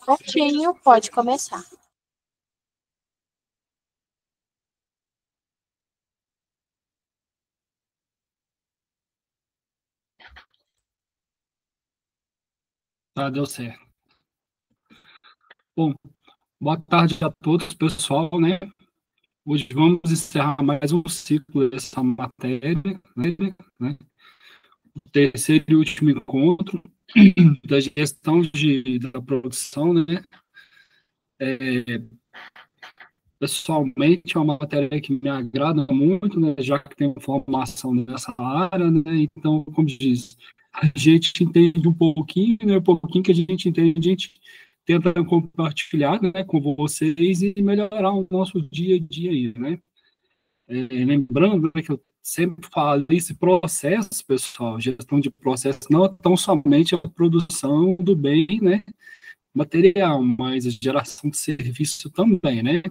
Prontinho, pode começar. Tá, deu certo. Bom, boa tarde a todos, pessoal, né? Hoje vamos encerrar mais um ciclo dessa matéria, né? O terceiro e último encontro da gestão da produção, né? Pessoalmente, é uma matéria que me agrada muito, né? Já que tenho formação nessa área, né? Então, como diz, a gente entende um pouquinho, né? Um pouquinho que a gente entende, a gente tenta compartilhar, né, com vocês e melhorar o nosso dia a dia aí, né? Lembrando, né, que eu sempre falo, esse processo, pessoal, gestão de processo não é tão somente a produção do bem, né, material, mas a geração de serviço também, né?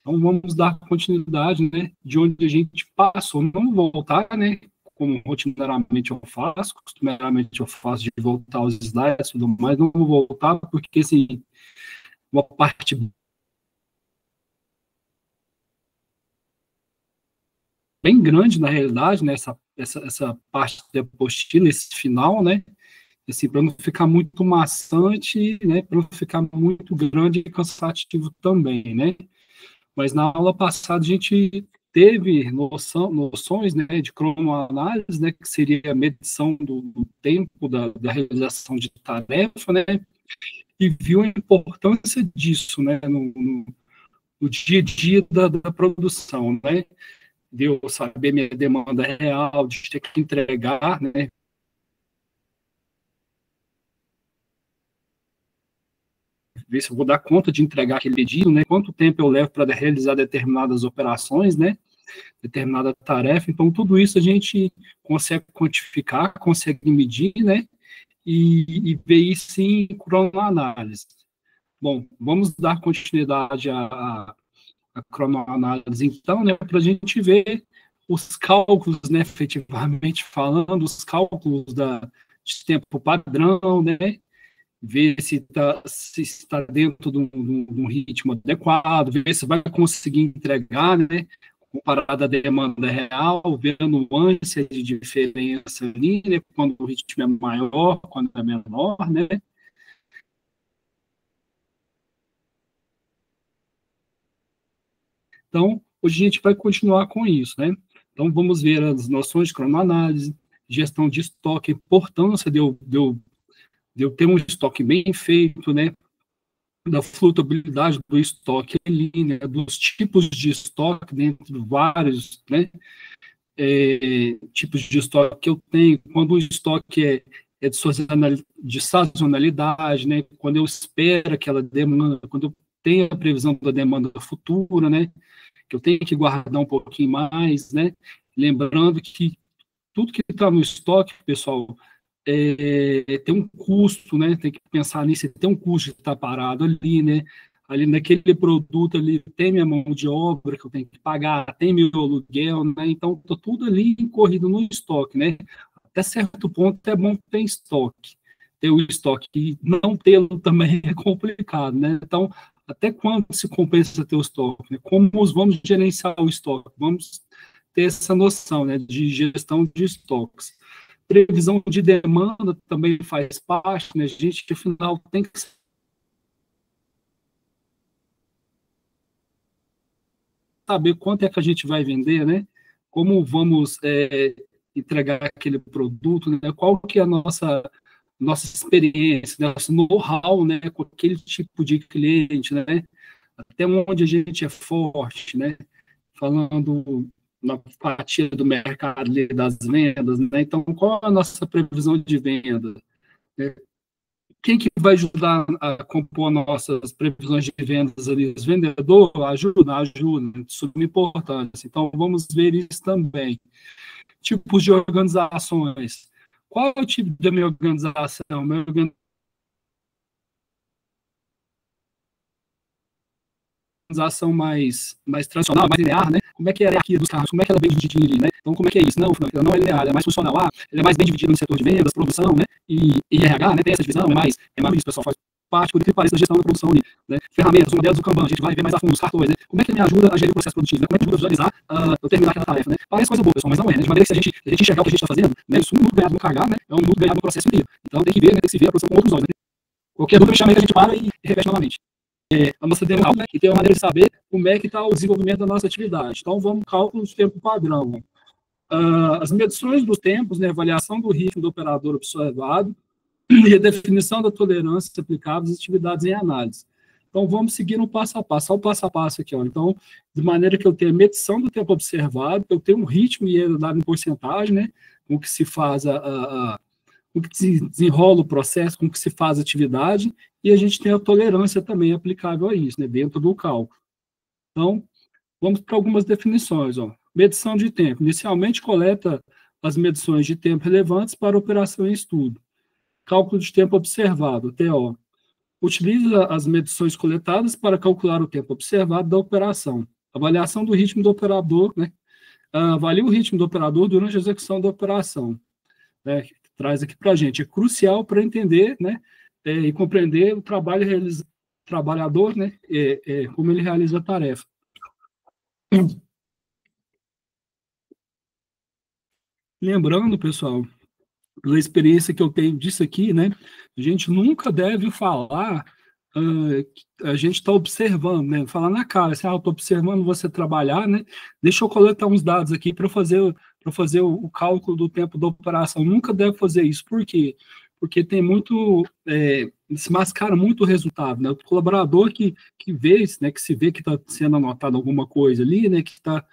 Então, vamos dar continuidade, né, de onde a gente passou. Não voltar, né, como rotineiramente eu faço, costumeiramente eu faço de voltar aos slides e tudo mais, não vou voltar, porque, assim, uma parte bem grande, na realidade, né, essa parte da apostila, esse final, né, assim, para não ficar muito maçante, né, para não ficar muito grande e cansativo também, né. Mas na aula passada a gente teve noções, né, de cronoanálise, né, que seria a medição do tempo da realização de tarefa, né, e viu a importância disso, né, no dia a dia da produção, né, de eu saber minha demanda real, de ter que entregar, né, ver se eu vou dar conta de entregar aquele pedido, né, quanto tempo eu levo para realizar determinadas operações, né, determinada tarefa. Então, tudo isso a gente consegue quantificar, consegue medir, né, e ver isso em cronoanálise. Bom, vamos dar continuidade à cronoanálise, então, né, para a gente ver os cálculos, né, efetivamente falando, os cálculos de tempo padrão, né, ver se está dentro de um ritmo adequado, ver se vai conseguir entregar, né, comparado à demanda real, vendo nuances de diferença ali, né, quando o ritmo é maior, quando é menor, né. Então, hoje a gente vai continuar com isso, né. Então, vamos ver as noções de cronoanálise, gestão de estoque, a importância de eu ter um estoque bem feito, né, da flutuabilidade do estoque ali, né, dos tipos de estoque dentro de vários, né, tipos de estoque que eu tenho, quando o estoque é de sazonalidade, né, quando eu espero aquela demanda, quando eu tenho a previsão da demanda futura, né, que eu tenho que guardar um pouquinho mais, né, lembrando que tudo que está no estoque, pessoal, tem um custo, né? Tem que pensar nisso, tem um custo de estar parado ali, né? Ali naquele produto ali tem minha mão de obra que eu tenho que pagar, tem meu aluguel, né? Então, tá tudo ali incorrido no estoque, né? Até certo ponto é bom ter estoque. Ter o estoque e não tê-lo também é complicado, né? Então, até quando se compensa ter o estoque? Né? Como vamos gerenciar o estoque? Vamos ter essa noção, né, de gestão de estoques. Previsão de demanda também faz parte, né, gente, que afinal tem que saber quanto é que a gente vai vender, né, como vamos entregar aquele produto, né, qual que é a nossa experiência, né, nosso know-how, né, com aquele tipo de cliente, né, até onde a gente é forte, né, falando na fatia do mercado das vendas, né? Então, qual a nossa previsão de venda? Né? Quem que vai ajudar a compor nossas previsões de vendas ali? Os vendedores ajuda, de suma importância. Então, vamos ver isso também. Tipos de organizações. Qual é o tipo da minha organização? Minha organização mais tradicional, mais linear, né? Como é que é a hierarquia dos carros? Como é que ela é bem divididinha ali, né? Então, como é que é isso? Não, ela não é linear, ela é mais funcional. Ela é mais bem dividida no setor de vendas, produção, né? E RH, né? Tem essa divisão, é mais isso, pessoal, faz parte, por que pareça, da gestão da produção ali, né? Ferramentas, modelos do Kanban, a gente vai ver mais a fundo os cartões, né? Como é que me ajuda a gerir o processo produtivo, né? Como é que me ajuda a visualizar, eu terminar aquela tarefa, né? Parece coisa boa, pessoal, mas não é, né? De maneira que se a gente enxergar o que a gente está fazendo, né? Isso é um minuto ganhado no carregar, né? É um minuto ganhado no processo inteiro. Então tem que ver, né? Tem que se ver a produção com outros olhos, né? Qualquer dúvida me chama aí que a gente para e repete novamente. A nossa demo, né? E tem uma maneira de saber como é que está o desenvolvimento da nossa atividade. Então vamos cálculo de tempo padrão. As medições dos tempos, né? Avaliação do ritmo do operador observado, e a definição da tolerância aplicável às atividades em análise. Então, vamos seguir no passo a passo. Olha o passo a passo aqui. Ó. Então, de maneira que eu tenho a medição do tempo observado, eu tenho um ritmo e ele é dado em porcentagem, né, com que se faz com que se desenrola o processo, com que se faz a atividade, e a gente tem a tolerância também aplicável a isso, né, dentro do cálculo. Então, vamos para algumas definições. Ó. Medição de tempo. Inicialmente, coleta as medições de tempo relevantes para operação em estudo. Cálculo de tempo observado, TO. Utiliza as medições coletadas para calcular o tempo observado da operação. Avaliação do ritmo do operador, né? Avalia o ritmo do operador durante a execução da operação. Né? Traz aqui para a gente. É crucial para entender, né? E compreender o trabalhador, né? Como ele realiza a tarefa. Lembrando, pessoal, pela experiência que eu tenho disso aqui, né, a gente nunca deve falar, a gente está observando, né, falar na cara, assim, eu estou observando você trabalhar, né, deixa eu coletar uns dados aqui para fazer o cálculo do tempo da operação. Nunca deve fazer isso. Por quê? Porque tem muito, se mascara muito o resultado, né, o colaborador que vê, né, que se vê que está sendo anotado alguma coisa ali, né, que está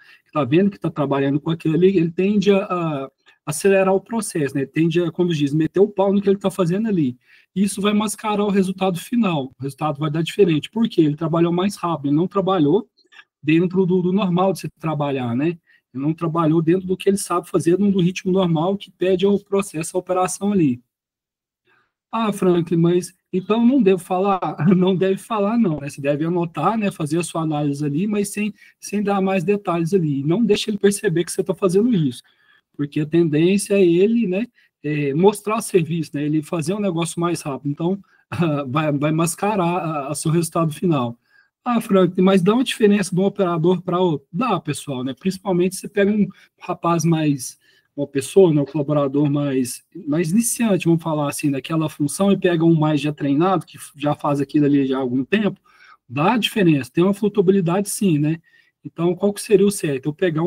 vendo que está trabalhando com aquilo ali, ele tende a acelerar o processo, né? Tende a, como diz, meter o pau no que ele está fazendo ali. Isso vai mascarar o resultado final. O resultado vai dar diferente. Por quê? Ele trabalhou mais rápido, ele não trabalhou dentro do normal de se trabalhar, né? Ele não trabalhou dentro do que ele sabe fazer, do ritmo normal que pede ao processo, a operação ali. Franklin, mas então não devo falar? Não deve falar, não, né? Você deve anotar, né? Fazer a sua análise ali, mas sem dar mais detalhes ali. Não deixe ele perceber que você está fazendo isso, porque a tendência é ele, né, mostrar o serviço, né, ele fazer um negócio mais rápido. Então, vai mascarar o seu resultado final. Frank, mas dá uma diferença de um operador para outro? Dá, pessoal, né? Principalmente se pega um rapaz mais, uma pessoa, né, um colaborador mais iniciante, vamos falar assim, daquela função, e pega um mais já treinado, que já faz aquilo ali já há algum tempo, dá diferença. Tem uma flutuabilidade, sim, né? Então, qual que seria o certo? Eu pegar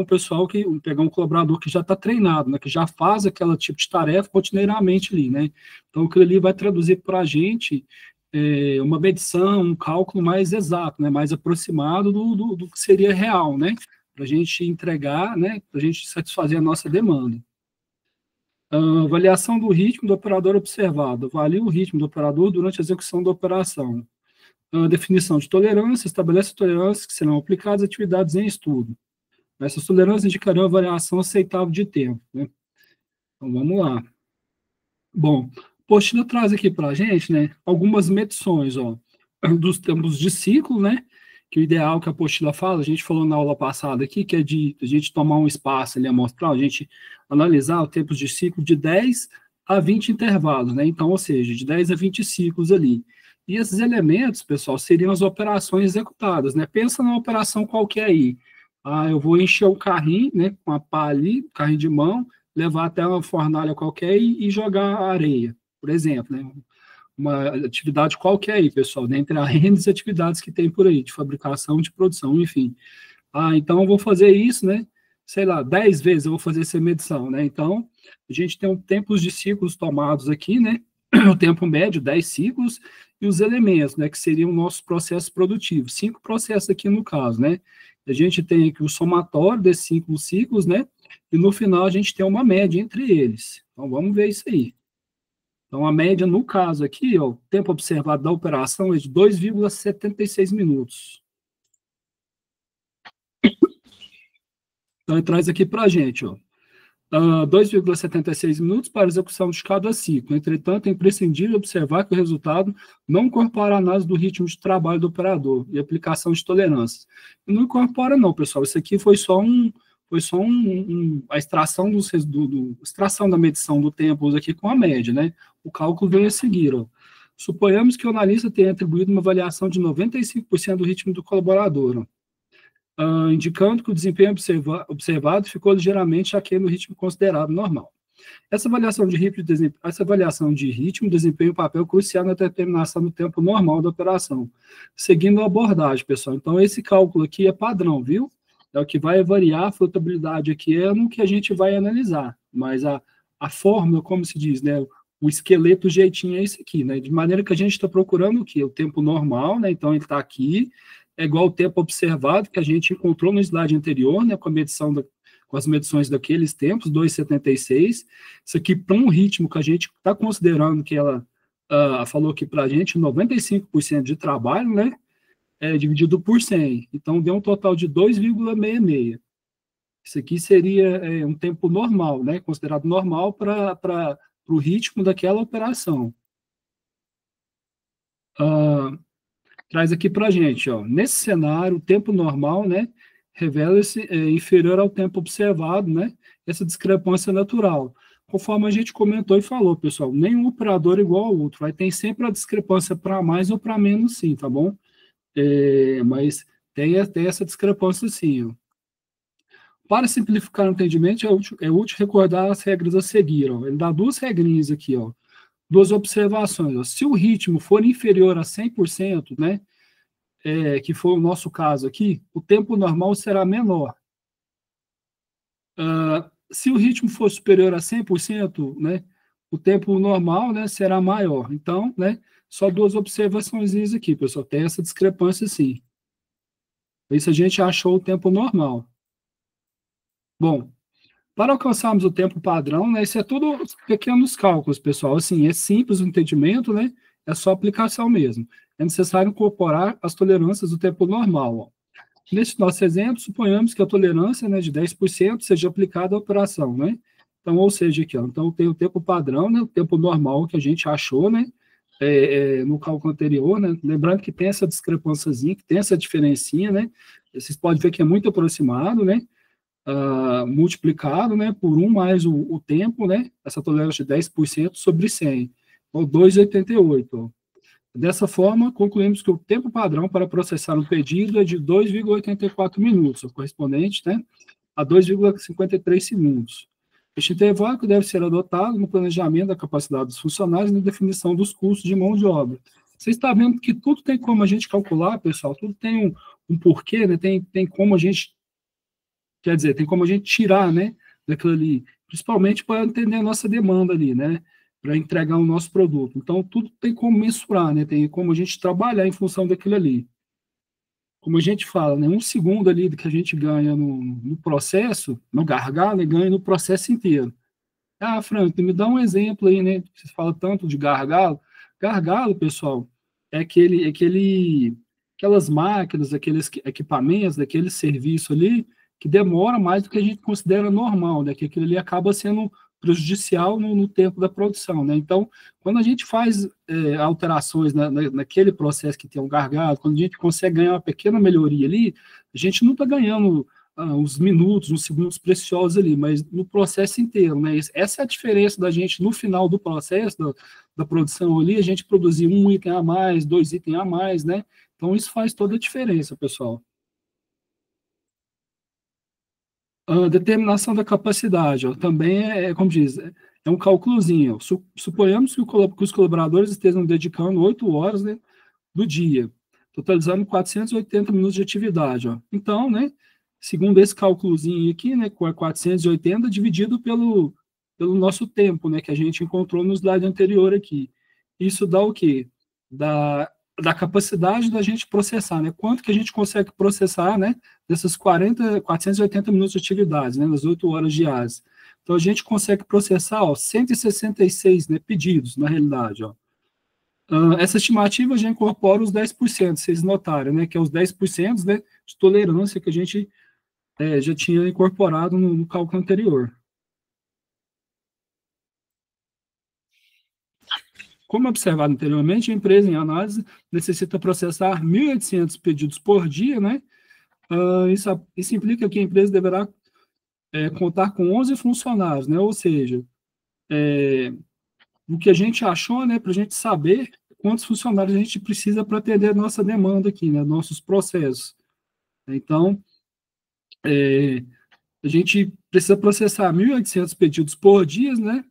pegar um colaborador que já está treinado, né, que já faz aquele tipo de tarefa continuamente ali, né? Então, aquilo ali vai traduzir para a gente uma medição, um cálculo mais exato, né, mais aproximado do que seria real, né? Para a gente entregar, né, para a gente satisfazer a nossa demanda. Avaliação do ritmo do operador observado. Avalia o ritmo do operador durante a execução da operação. Definição de tolerância, estabelece tolerâncias que serão aplicadas a atividades em estudo. Essas tolerâncias indicarão a variação aceitável de tempo. Né? Então, vamos lá. Bom, a apostila traz aqui para a gente, né, algumas medições, ó, dos tempos de ciclo, né, que o ideal que a apostila fala, a gente falou na aula passada aqui, que é de a gente tomar um espaço ali amostral, a gente analisar o tempo de ciclo de 10 a 20 intervalos, né, então, ou seja, de 10 a 20 ciclos ali. E esses elementos, pessoal, seriam as operações executadas, né? Pensa numa operação qualquer aí. Eu vou encher o carrinho, né, com a pá ali, carrinho de mão, levar até uma fornalha qualquer e jogar areia, por exemplo, né? Uma atividade qualquer aí, pessoal, dentre as N atividades que tem por aí, de fabricação, de produção, enfim. Então eu vou fazer isso, né? Sei lá, 10 vezes eu vou fazer essa medição, né? Então, a gente tem tempos de ciclos tomados aqui, né? O tempo médio, 10 ciclos, e os elementos, né, que seriam nossos processos produtivos. 5 processos aqui no caso, né? A gente tem aqui o somatório desses 5 ciclos, né? E no final a gente tem uma média entre eles. Então, vamos ver isso aí. Então, a média, no caso aqui, ó, o tempo observado da operação é de 2,76 minutos. Então, ele traz aqui para a gente, ó. 2,76 minutos para execução de cada ciclo. Entretanto, é imprescindível observar que o resultado não incorpora a análise do ritmo de trabalho do operador e aplicação de tolerâncias. Não incorpora não, pessoal. Isso aqui foi só a extração extração da medição do tempo aqui com a média, né? O cálculo veio a seguir, ó. Suponhamos que o analista tenha atribuído uma avaliação de 95% do ritmo do colaborador, indicando que o desempenho observado ficou ligeiramente aquém do ritmo considerado normal. Essa avaliação de ritmo desempenha um papel crucial na determinação do tempo normal da operação, seguindo a abordagem, pessoal. Então, esse cálculo aqui é padrão, viu? É o que vai variar, a flutabilidade aqui é no que a gente vai analisar, mas a fórmula, como se diz, né? O esqueleto, o jeitinho é esse aqui, né? De maneira que a gente está procurando o quê? O tempo normal, né? Então, ele está aqui, é igual ao tempo observado que a gente encontrou no slide anterior, né? Com as medições daqueles tempos, 2,76. Isso aqui, para um ritmo que a gente está considerando que ela falou aqui para a gente, 95% de trabalho, né? Dividido por 100. Então, deu um total de 2,66. Isso aqui seria um tempo normal, né? Considerado normal para o ritmo daquela operação. Traz aqui para a gente, ó, nesse cenário, o tempo normal, né, revela-se inferior ao tempo observado, né, essa discrepância natural. Conforme a gente comentou e falou, pessoal, nenhum operador é igual ao outro, vai ter sempre a discrepância para mais ou para menos, sim, tá bom? Mas tem essa discrepância, sim, ó. Para simplificar o entendimento, é útil recordar as regras a seguir, ó. Ele dá duas regrinhas aqui, ó. Duas observações, ó. Se o ritmo for inferior a 100%, né, que foi o nosso caso aqui, o tempo normal será menor. Se o ritmo for superior a 100%, né, o tempo normal, né, será maior. Então, né, só duas observações aqui, pessoal. Tem essa discrepância, sim. Isso a gente achou o tempo normal. Bom, para alcançarmos o tempo padrão, né, isso é tudo pequenos cálculos, pessoal. Assim, é simples o entendimento, né? É só aplicação mesmo. É necessário incorporar as tolerâncias do tempo normal. Ó. Nesse nosso exemplo, suponhamos que a tolerância, né, de 10% seja aplicada à operação, né? Então, ou seja, aqui, ó, então tem o tempo padrão, né, o tempo normal que a gente achou, né, no cálculo anterior, né? Lembrando que tem essa discrepânciazinha, que tem essa diferencinha, né? Vocês podem ver que é muito aproximado, né? Multiplicado, né, por 1 mais o tempo, né, essa tolerância de 10% sobre 100, ou 2,88. Dessa forma, concluímos que o tempo padrão para processar um pedido é de 2,84 minutos, o correspondente, né, a 2,53 segundos. Este intervalo deve ser adotado no planejamento da capacidade dos funcionários e na definição dos custos de mão de obra. Você está vendo que tudo tem como a gente calcular, pessoal, tudo tem um porquê, né, tem como a gente. Quer dizer, tem como a gente tirar, né, daquilo ali, principalmente para entender a nossa demanda ali, né, para entregar o nosso produto. Então, tudo tem como mensurar, né, tem como a gente trabalhar em função daquilo ali. Como a gente fala, né, 1 segundo ali que a gente ganha no processo, no gargalo, e ganha no processo inteiro. Ah, Frank, me dá um exemplo aí, né, você fala tanto de gargalo. Gargalo, pessoal, aquelas máquinas, aqueles equipamentos, aquele serviço ali, que demora mais do que a gente considera normal, né? Que aquilo ali acaba sendo prejudicial no tempo da produção, né? Então, quando a gente faz alterações naquele processo que tem um gargalo, quando a gente consegue ganhar uma pequena melhoria ali, a gente não está ganhando uns minutos, uns segundos preciosos ali, mas no processo inteiro, né? Essa é a diferença da gente, no final do processo, da produção ali, a gente produzir 1 item a mais, 2 itens a mais, né? Então, isso faz toda a diferença, pessoal. A determinação da capacidade, ó, também como diz, é um cálculozinho. Ó. Suponhamos que os colaboradores estejam dedicando 8 horas, né, do dia, totalizando 480 minutos de atividade. Ó. Então, né, segundo esse cálculozinho aqui, né, 480 dividido pelo nosso tempo, né, que a gente encontrou no slide anterior aqui. Isso dá o quê? Da capacidade da gente processar, né? Quanto que a gente consegue processar, né? Dessas 480 minutos de atividades, né? Nas 8 horas diárias. Então, a gente consegue processar, ó, 166, né, pedidos, na realidade, ó. Essa estimativa já incorpora os 10%, vocês notaram, né? Que é os 10%, né, de tolerância que a gente já tinha incorporado no cálculo anterior. Como observado anteriormente, a empresa em análise necessita processar 1.800 pedidos por dia, né? Isso implica que a empresa deverá contar com 11 funcionários, né? Ou seja, o que a gente achou, né, para a gente saber quantos funcionários a gente precisa para atender a nossa demanda aqui, né, nossos processos. Então, a gente precisa processar 1.800 pedidos por dia, né,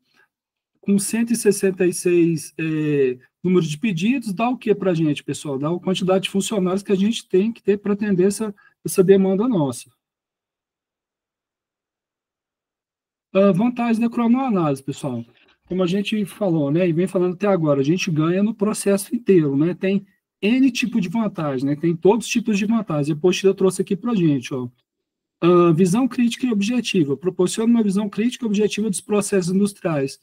com 166 número de pedidos, dá o que para a gente, pessoal? Dá a quantidade de funcionários que a gente tem que ter para atender essa demanda nossa. Vantagem da cronoanálise, pessoal. Como a gente falou, né, e vem falando até agora, a gente ganha no processo inteiro, né? Tem N tipo de vantagem, né? Tem todos os tipos de vantagem. A apostila trouxe aqui para a gente, ó. Visão crítica e objetiva. Proporciona uma visão crítica e objetiva dos processos industriais.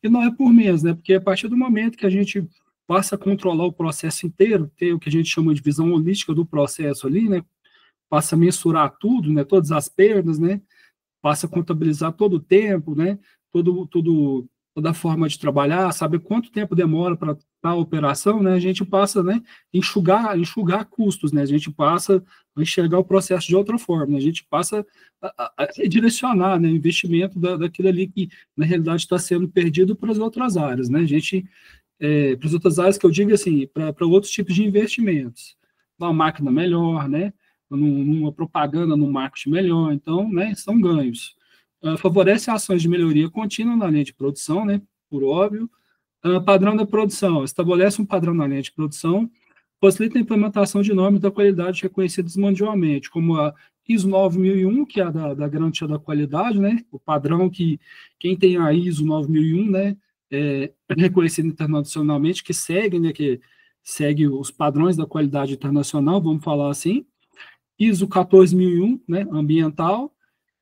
E não é por mês, né? Porque a partir do momento que a gente passa a controlar o processo inteiro, ter o que a gente chama de visão holística do processo ali, né? Passa a mensurar tudo, né? Todas as perdas, né? Passa a contabilizar todo o tempo, né? Toda a forma de trabalhar, saber quanto tempo demora para a operação, né? A gente passa, né, enxugar custos, né? A gente passa a enxergar o processo de outra forma, né? A gente passa a direcionar, né, o investimento daquilo ali que, na realidade, está sendo perdido para as outras áreas, né? A gente, para as outras áreas que eu digo assim, para outros tipos de investimentos. Uma máquina melhor, né? Numa propaganda, no marketing melhor, então, né, são ganhos. Favorece ações de melhoria contínua na linha de produção, né, por óbvio. Padrão da produção, estabelece um padrão na linha de produção, facilita a implementação de normas da qualidade reconhecidas mundialmente, como a ISO 9001, que é a da garantia da qualidade, né, o padrão que quem tem a ISO 9001, né, é reconhecido internacionalmente, que segue, né, que segue os padrões da qualidade internacional, vamos falar assim. ISO 14001, né, ambiental,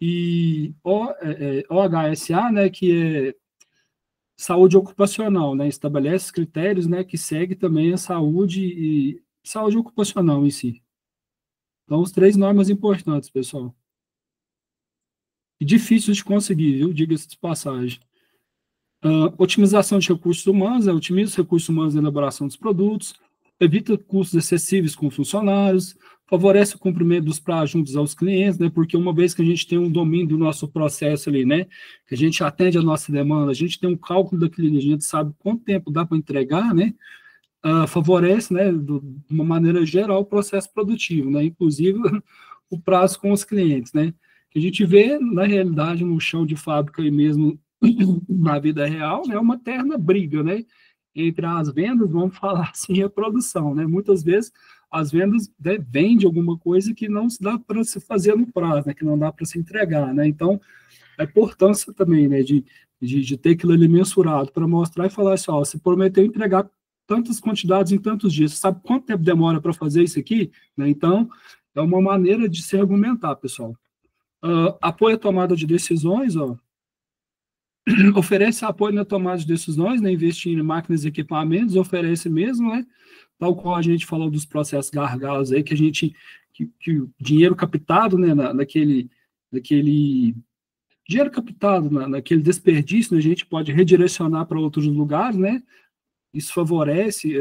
e OHSA, né, que é saúde ocupacional, né, estabelece critérios, né, que segue também a saúde ocupacional em si. Então, os 3 normas importantes, pessoal. E difíceis de conseguir, viu? Diga-se de passagem. Otimização de recursos humanos, otimiza os recursos humanos na elaboração dos produtos, evita custos excessivos com funcionários, favorece o cumprimento dos prazos juntos aos clientes, né, porque uma vez que a gente tem um domínio do nosso processo ali, né, que a gente atende a nossa demanda, a gente tem um cálculo daquilo, a gente sabe quanto tempo dá para entregar, né, favorece, né, de uma maneira geral, o processo produtivo, né, inclusive o prazo com os clientes, né, que a gente vê, na realidade, no chão de fábrica e mesmo na vida real, é uma eterna briga, né, entre as vendas, vamos falar assim, e a produção, né, muitas vezes as vendas, né, vende alguma coisa que não se dá para se fazer no prazo, né, que não dá para se entregar, né, então, a importância também, né, de ter aquilo ali mensurado, para mostrar e falar assim, ó, você prometeu entregar tantas quantidades em tantos dias, você sabe quanto tempo demora para fazer isso aqui, né, então, é uma maneira de se argumentar, pessoal. Apoio à tomada de decisões, ó, oferece apoio na tomada de decisões, né, investir em máquinas e equipamentos, oferece mesmo, né, tal qual a gente falou dos processos gargalos aí, que o dinheiro captado, né, naquele dinheiro captado, naquele desperdício, né, a gente pode redirecionar para outros lugares, né, isso favorece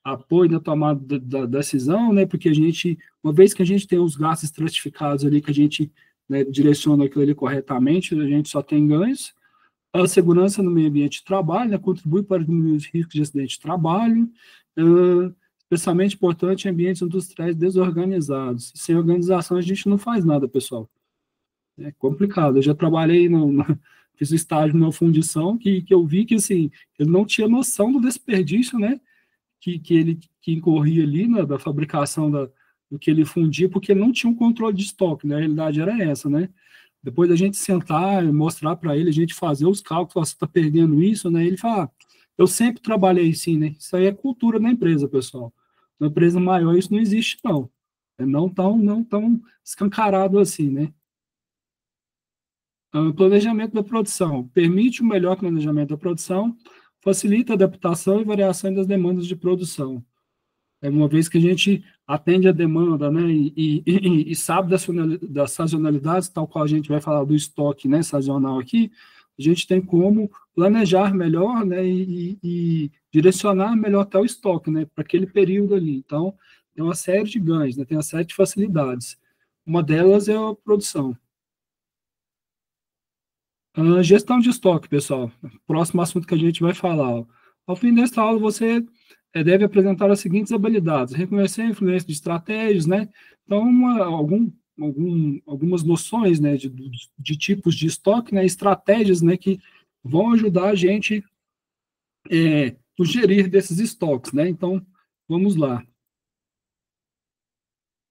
apoio na tomada da decisão, né, porque a gente, uma vez que a gente tem os gastos estratificados ali, que a gente, né, direciona aquilo ali corretamente, a gente só tem ganhos. A segurança no meio ambiente de trabalho, né, contribui para diminuir os riscos de acidente de trabalho, especialmente importante em ambientes industriais desorganizados. Sem organização a gente não faz nada, pessoal. É complicado. Eu já trabalhei, fiz estágio na fundição, que eu vi que, assim, ele não tinha noção do desperdício, né, que incorria ali, né, da fabricação do que ele fundia, porque ele não tinha um controle de estoque, né, a realidade era essa, né. Depois da gente sentar e mostrar para ele, a gente fazer os cálculos, você está perdendo isso, né? Ele fala, eu sempre trabalhei assim, né? Isso aí é cultura da empresa, pessoal. Na empresa maior isso não existe, não. É não tão escancarado assim, né? Planejamento da produção. Permite o melhor planejamento da produção, facilita a adaptação e variação das demandas de produção. Uma vez que a gente atende a demanda, né, e sabe das sazonalidades, tal qual a gente vai falar do estoque, né, sazonal aqui, a gente tem como planejar melhor, né, e direcionar melhor até o estoque, né, para aquele período ali. Então, tem uma série de ganhos, né, tem uma série de facilidades. Uma delas é a produção. Gestão de estoque, pessoal. Próximo assunto que a gente vai falar. Ó. Ao fim desta aula, você deve apresentar as seguintes habilidades: reconhecer a influência de estratégias, né? Então, algumas noções, né, de tipos de estoque, né, estratégias, né, que vão ajudar a gente no gerir desses estoques, né? Então, vamos lá.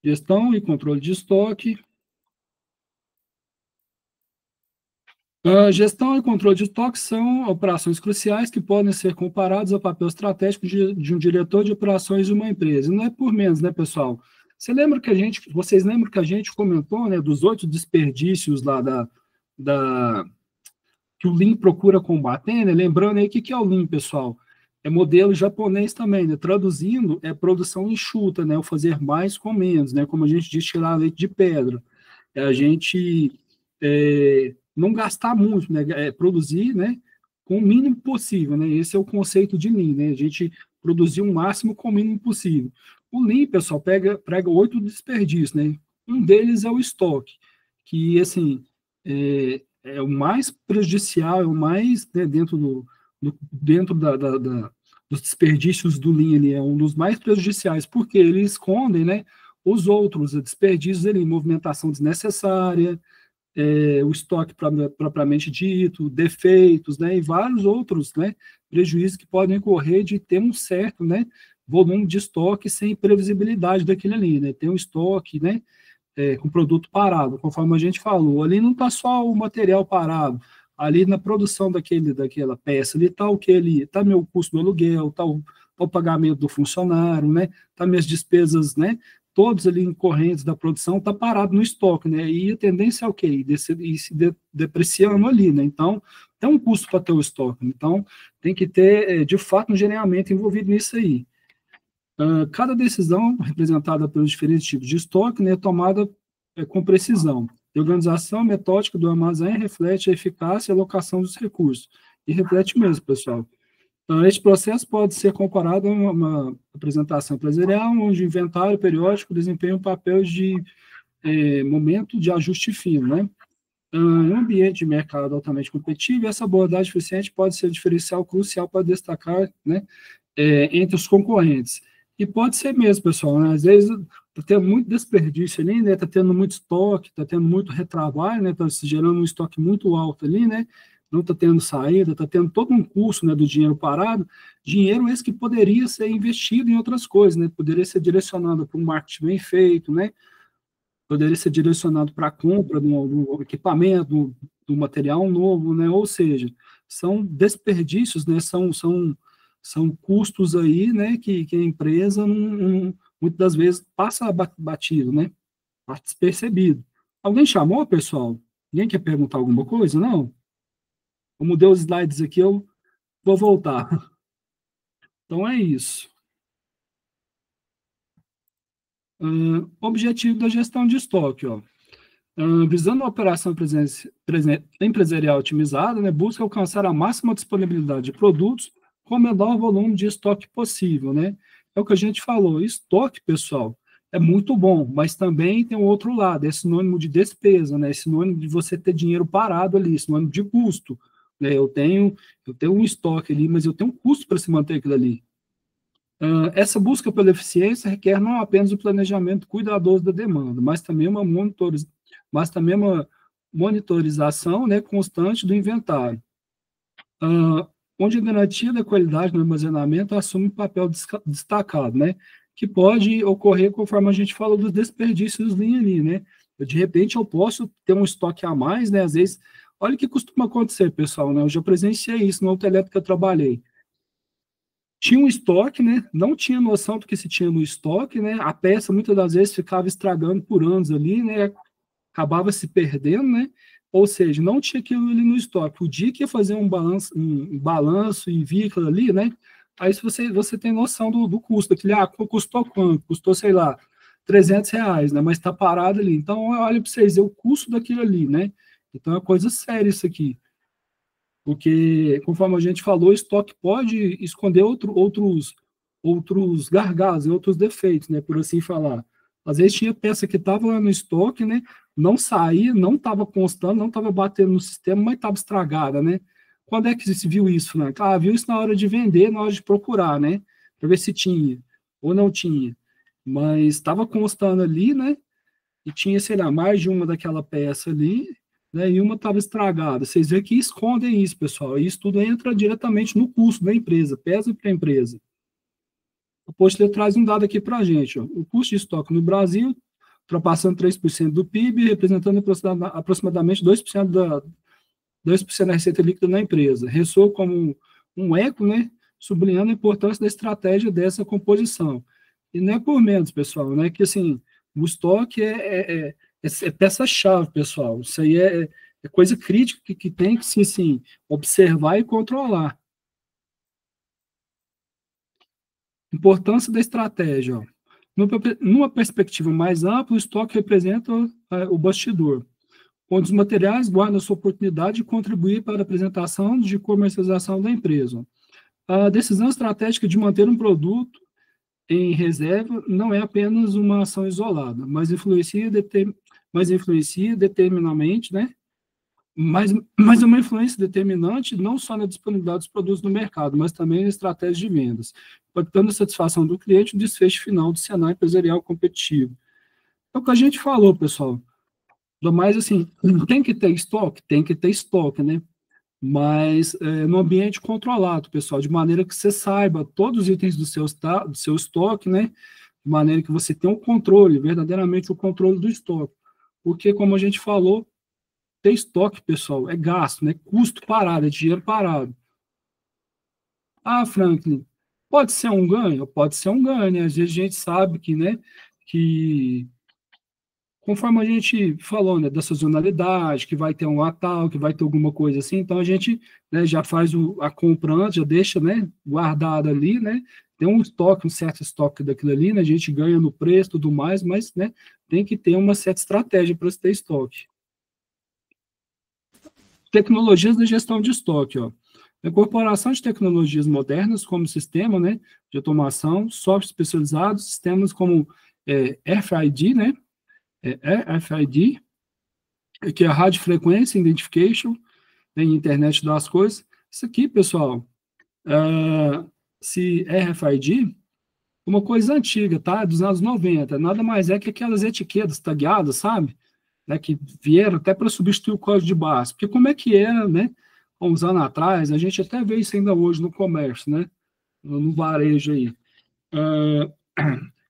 Gestão e controle de estoque. Gestão e controle de estoque são operações cruciais que podem ser comparadas ao papel estratégico de um diretor de operações de uma empresa. E não é por menos, né, pessoal? Vocês lembram que a gente comentou, né, dos 8 desperdícios lá que o Lean procura combater, né? Lembrando aí o que é o Lean, pessoal? É modelo japonês também, né? Traduzindo, é produção enxuta, né? O fazer mais com menos, né? Como a gente diz, tirar leite de pedra. É a gente não gastar muito, né? Produzir, né? Com o mínimo possível, né? Esse é o conceito de Lean, né? A gente produzir o máximo com o mínimo possível. O Lean, pessoal, prega 8 desperdícios, né? Um deles é o estoque, que, assim, é o mais prejudicial, é o mais, né, dentro dos desperdícios do Lean, ele é um dos mais prejudiciais, porque eles escondem, né, os outros desperdícios ali, movimentação desnecessária, o estoque propriamente dito, defeitos, né, e vários outros, né, prejuízos que podem ocorrer de ter um certo, né, volume de estoque sem previsibilidade daquele ali, né, tem um estoque, né, com produto parado, conforme a gente falou, ali não está só o material parado, ali na produção daquela peça, ali está o que ele, está meu custo do aluguel, está o pagamento do funcionário, né, está minhas despesas, né, todos ali incorrentes da produção, está parado no estoque, né, e a tendência é o quê? Ir se depreciando ali, né, então, tem um custo para ter o estoque, então, tem que ter, de fato, um gerenciamento envolvido nisso aí. Cada decisão representada pelos diferentes tipos de estoque, né, é tomada com precisão. A organização metódica do armazém reflete a eficácia e a alocação dos recursos. E reflete mesmo, pessoal. Este processo pode ser comparado a uma apresentação empresarial, onde o inventário periódico desempenha um papel de momento de ajuste fino, né? Em um ambiente de mercado altamente competitivo, essa abordagem eficiente pode ser um diferencial crucial para destacar, né, entre os concorrentes. E pode ser mesmo, pessoal, né? Às vezes está tendo muito desperdício ali, né? Está tendo muito estoque, está tendo muito retrabalho, né? Está se gerando um estoque muito alto ali, né? Não está tendo saída, está tendo todo um custo, né, do dinheiro parado, dinheiro esse que poderia ser investido em outras coisas, né? Poderia ser direcionado para um marketing bem feito, né? Poderia ser direcionado para a compra do equipamento, do material novo, né? Ou seja, são desperdícios, né? São custos aí, né? Que a empresa muitas das vezes passa batido, né? Passa despercebido. Alguém chamou, pessoal? Ninguém quer perguntar alguma coisa? Não? Eu mudei os slides aqui, eu vou voltar. Então é isso. Objetivo da gestão de estoque, ó. Visando a operação empresarial otimizada, né, busca alcançar a máxima disponibilidade de produtos com o menor volume de estoque possível, né? É o que a gente falou, estoque, pessoal, é muito bom, mas também tem o outro lado, é sinônimo de despesa, né? É sinônimo de você ter dinheiro parado ali, sinônimo de custo, né? Eu tenho um estoque ali, mas eu tenho um custo para se manter aquilo ali. Essa busca pela eficiência requer não apenas o planejamento cuidadoso da demanda, mas também uma monitorização, né, constante do inventário, onde a garantia da qualidade no armazenamento assume um papel destacado, né, que pode ocorrer conforme a gente falou dos desperdícios ali, né? De repente eu posso ter um estoque a mais, né? Às vezes, olha o que costuma acontecer, pessoal, né? Eu já presenciei isso no outlet que eu trabalhei. Tinha um estoque, né? Não tinha noção do que se tinha no estoque, né? A peça muitas das vezes ficava estragando por anos ali, né? Acabava se perdendo, né? Ou seja, não tinha aquilo ali no estoque. O dia que ia fazer um balanço e via aquilo ali, né? Aí se você tem noção do custo daquele, custou quanto? Custou, sei lá, R$ 300, né? Mas está parado ali. Então, olha para vocês, é o custo daquilo ali, né? Então, é coisa séria isso aqui. Porque, conforme a gente falou, o estoque pode esconder outros gargalos, outros defeitos, né, por assim falar. Às vezes tinha peça que estava lá no estoque, né, não saía, não estava constando, não estava batendo no sistema, mas estava estragada, né. Quando é que se viu isso, Frank? Viu isso na hora de vender, na hora de procurar, né. para ver se tinha ou não tinha. Mas estava constando ali, né? E tinha, sei lá, mais de uma daquela peça ali, né? E uma estava estragada. Vocês veem que escondem isso, pessoal. E isso tudo entra diretamente no custo da empresa, pesa para a empresa. O Postler traz um dado aqui para a gente. Ó. O custo de estoque no Brasil, ultrapassando 3% do PIB, representando aproximadamente 2% da receita líquida na empresa. Ressoa como um eco, né, sublinhando a importância da estratégia dessa composição. E não é por menos, pessoal, né, que assim, o estoque é peça-chave, pessoal. Isso aí é coisa crítica que tem que, sim, assim, observar e controlar. Importância da estratégia. Ó. Numa perspectiva mais ampla, o estoque representa o bastidor, onde os materiais guardam sua oportunidade de contribuir para a apresentação de comercialização da empresa. A decisão estratégica de manter um produto em reserva não é apenas uma ação isolada, mas influencia determinadamente, né? Mas é uma influência determinante não só na disponibilidade dos produtos no mercado, mas também na estratégia de vendas, impactando a satisfação do cliente e o desfecho final do cenário empresarial competitivo. É o que a gente falou, pessoal. Mas, assim, tem que ter estoque? Tem que ter estoque, né? Mas no ambiente controlado, pessoal, de maneira que você saiba todos os itens do seu estoque, né? De maneira que você tenha o controle, verdadeiramente o controle do estoque. Porque, como a gente falou, ter estoque, pessoal, é gasto, né? Custo parado, é dinheiro parado. Ah, Franklin, pode ser um ganho? Pode ser um ganho, né? Às vezes a gente sabe que, né, que conforme a gente falou, né, da sazonalidade, que vai ter um Natal, que vai ter alguma coisa assim, então a gente, né, já faz a compra antes, já deixa, né, guardado ali, né, tem um estoque, um certo estoque daquilo ali, né, a gente ganha no preço e tudo mais, mas, né, tem que ter uma certa estratégia para ter estoque. Tecnologias de gestão de estoque, ó. A incorporação de tecnologias modernas como sistema, né, de automação, software especializados, sistemas como RFID, né, RFID, que é a Radio Frequency Identification, tem internet das coisas. Isso aqui, pessoal, se RFID, uma coisa antiga, tá? Dos anos 90, nada mais é que aquelas etiquetas tagueadas, sabe? Né, que vieram até para substituir o código de barras. Porque como é que era, né? Há uns anos atrás, a gente até vê isso ainda hoje no comércio, né? No varejo aí.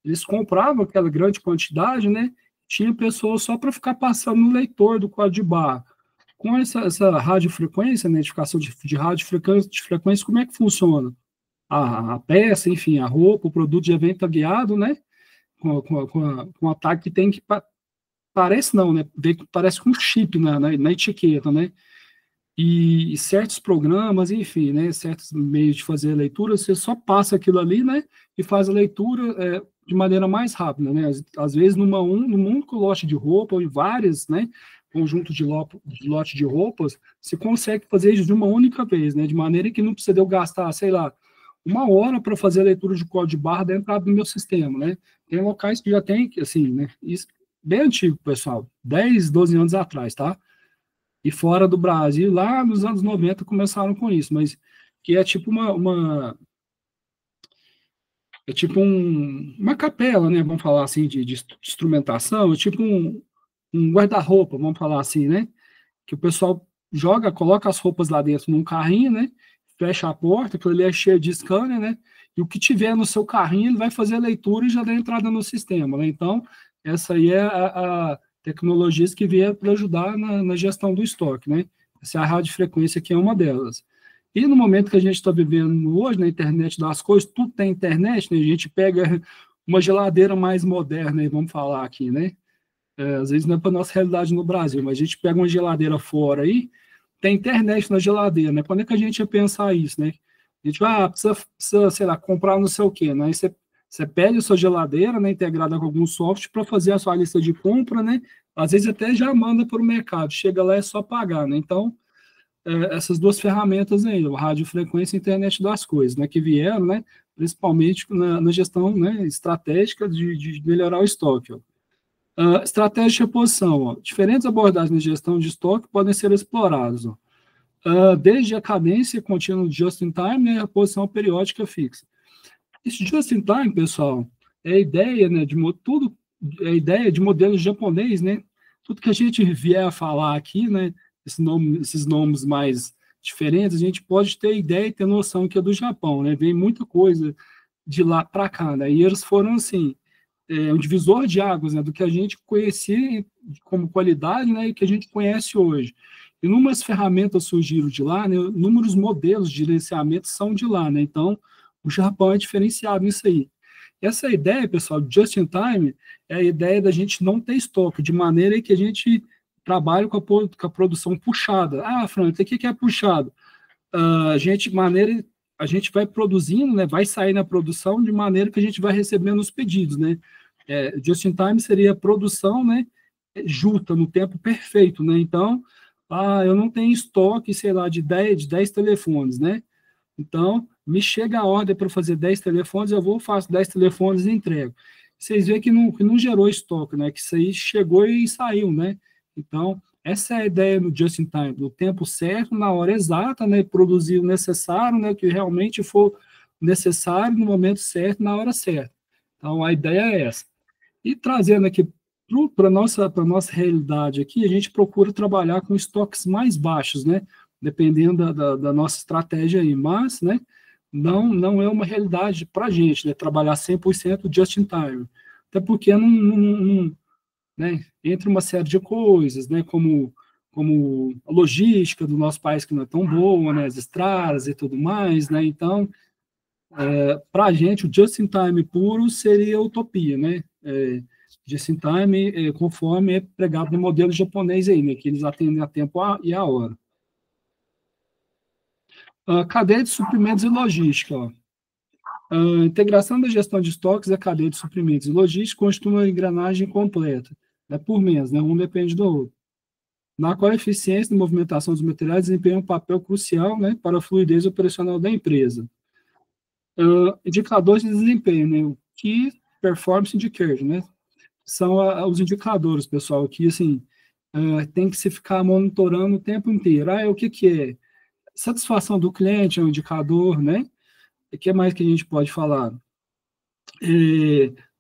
Eles compravam aquela grande quantidade, né? Tinha pessoas só para ficar passando no leitor do código de barra. Com essa radiofrequência, né, identificação de radiofrequência, como é que funciona? A peça, enfim, a roupa, o produto já vem tagueado, né? Com a tag que tem que. Parece não, né? Parece com um chip na etiqueta, né? E certos programas, enfim, né? Certos meios de fazer a leitura, você só passa aquilo ali, né? E faz a leitura de maneira mais rápida, né? Às vezes, num único lote de roupa, ou em várias, né? Conjunto de lote de roupas, você consegue fazer isso de uma única vez, né? De maneira que não precisa eu gastar, sei lá, 1 hora para fazer a leitura de código de barra dentro do meu sistema, né? Tem locais que já tem, assim, né? Isso bem antigo, pessoal, 10, 12 anos atrás, tá? E fora do Brasil, lá nos anos 90 começaram com isso, mas que é tipo é tipo uma capela, né? Vamos falar assim, de instrumentação, é tipo um guarda-roupa, vamos falar assim, né? Que o pessoal coloca as roupas lá dentro num carrinho, né? Fecha a porta, aquilo ali é cheio de scanner, né? E o que tiver no seu carrinho, ele vai fazer a leitura e já dá entrada no sistema, né? Então, essa aí é a tecnologias que vieram para ajudar na gestão do estoque, né? Essa é a radiofrequência que é uma delas. E no momento que a gente está vivendo hoje, na internet das coisas, tudo tem internet, né? A gente pega uma geladeira mais moderna, vamos falar aqui, né? Às vezes não é para nossa realidade no Brasil, mas a gente pega uma geladeira fora aí, tem internet na geladeira, né? Quando é que a gente ia pensar isso, né? A gente vai, precisa, sei lá, comprar não sei o quê, né? Aí você pede a sua geladeira, né, integrada com algum software para fazer a sua lista de compra, né? Às vezes até já manda para o mercado, chega lá é só pagar, né? Então, essas duas ferramentas aí, o radiofrequência e a internet das coisas, né, que vieram, né, principalmente na gestão, né, estratégica de melhorar o estoque, ó. Estratégia de reposição. Ó. Diferentes abordagens na gestão de estoque podem ser exploradas. Ó. Desde a cadência contínua just in time, né, a reposição periódica fixa. Esse just in time, pessoal, é a ideia, né, tudo é a ideia de modelo japonês, né? Tudo que a gente vier a falar aqui, né, esses nomes mais diferentes, a gente pode ter ideia e ter noção que é do Japão, né? Vem muita coisa de lá para cá, né? E eles foram assim, um divisor de águas, né, do que a gente conhecia como qualidade, né, e que a gente conhece hoje. Inúmeras ferramentas surgiram de lá, né, inúmeros modelos de gerenciamento são de lá, né, então o Japão é diferenciado nisso aí. Essa ideia, pessoal, just in time, é a ideia da gente não ter estoque, de maneira que a gente trabalhe com a produção puxada. Ah, Frank, o que é puxado? A gente vai produzindo, né, vai sair na produção de maneira que a gente vai recebendo os pedidos, né? Just in time seria a produção, né, junta no tempo perfeito, né? Então, eu não tenho estoque, sei lá, de 10 telefones, né? Então, me chega a ordem para fazer 10 telefones, eu vou, faço 10 telefones e entrego. Vocês veem que não gerou estoque, né? Que isso aí chegou e saiu, né? Então, essa é a ideia no just in time, no tempo certo, na hora exata, né? Produzir o necessário, né? Que realmente for necessário no momento certo, na hora certa. Então, a ideia é essa. E trazendo aqui para a nossa realidade aqui, a gente procura trabalhar com estoques mais baixos, né? Dependendo da nossa estratégia aí, mas, né? Não é uma realidade para a gente, né? Trabalhar 100% just in time. Até porque né? Entre uma série de coisas, né? Como a logística do nosso país que não é tão boa, né? As estradas e tudo mais, né? Então, para a gente, o just in time puro seria utopia, né? Just in time, conforme é pregado no modelo japonês aí, né? Que eles atendem a tempo e a hora. Cadeia de suprimentos e logística. Ó. A integração da gestão de estoques e cadeia de suprimentos e logística constitui uma engrenagem completa, né, por mês, né, um depende do outro, na qual a eficiência da movimentação dos materiais desempenha um papel crucial, né, para a fluidez operacional da empresa. Indicadores de desempenho, né, o Key Performance Indicator, né, são os indicadores, pessoal, que assim, tem que se ficar monitorando o tempo inteiro. O que é? Satisfação do cliente é um indicador, né? O que mais que a gente pode falar?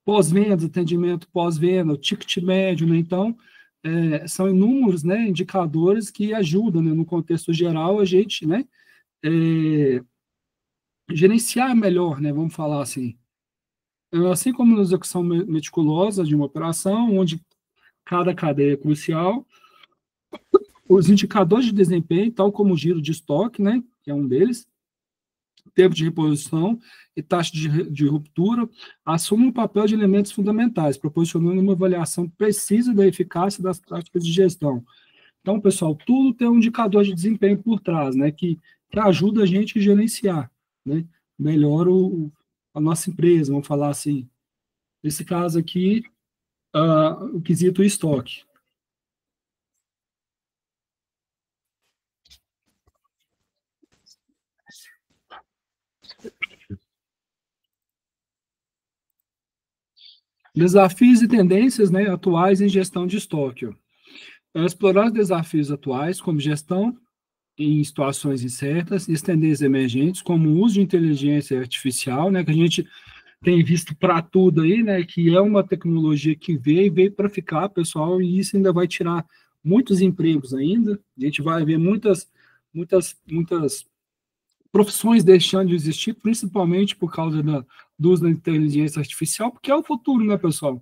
Pós-venda, atendimento pós-venda, o ticket médio, né? Então, são inúmeros, né, indicadores que ajudam, né, no contexto geral, a gente, né, gerenciar melhor, né, vamos falar assim. Assim como na execução meticulosa de uma operação, onde cada cadeia é crucial, os indicadores de desempenho, tal como o giro de estoque, né, que é um deles, tempo de reposição e taxa de ruptura, assumem um papel de elementos fundamentais, proporcionando uma avaliação precisa da eficácia das práticas de gestão. Então, pessoal, tudo tem um indicador de desempenho por trás, né, que ajuda a gente a gerenciar, né, melhor a nossa empresa, vamos falar assim. Nesse caso aqui, o quesito estoque. Desafios e tendências, né, atuais em gestão de estoque. Explorar os desafios atuais, como gestão em situações incertas, e tendências emergentes, como o uso de inteligência artificial, né, que a gente tem visto para tudo aí, né, que é uma tecnologia que veio para ficar, pessoal, e isso ainda vai tirar muitos empregos ainda. A gente vai ver muitas profissões deixando de existir, principalmente por causa do uso da inteligência artificial, porque é o futuro, né, pessoal?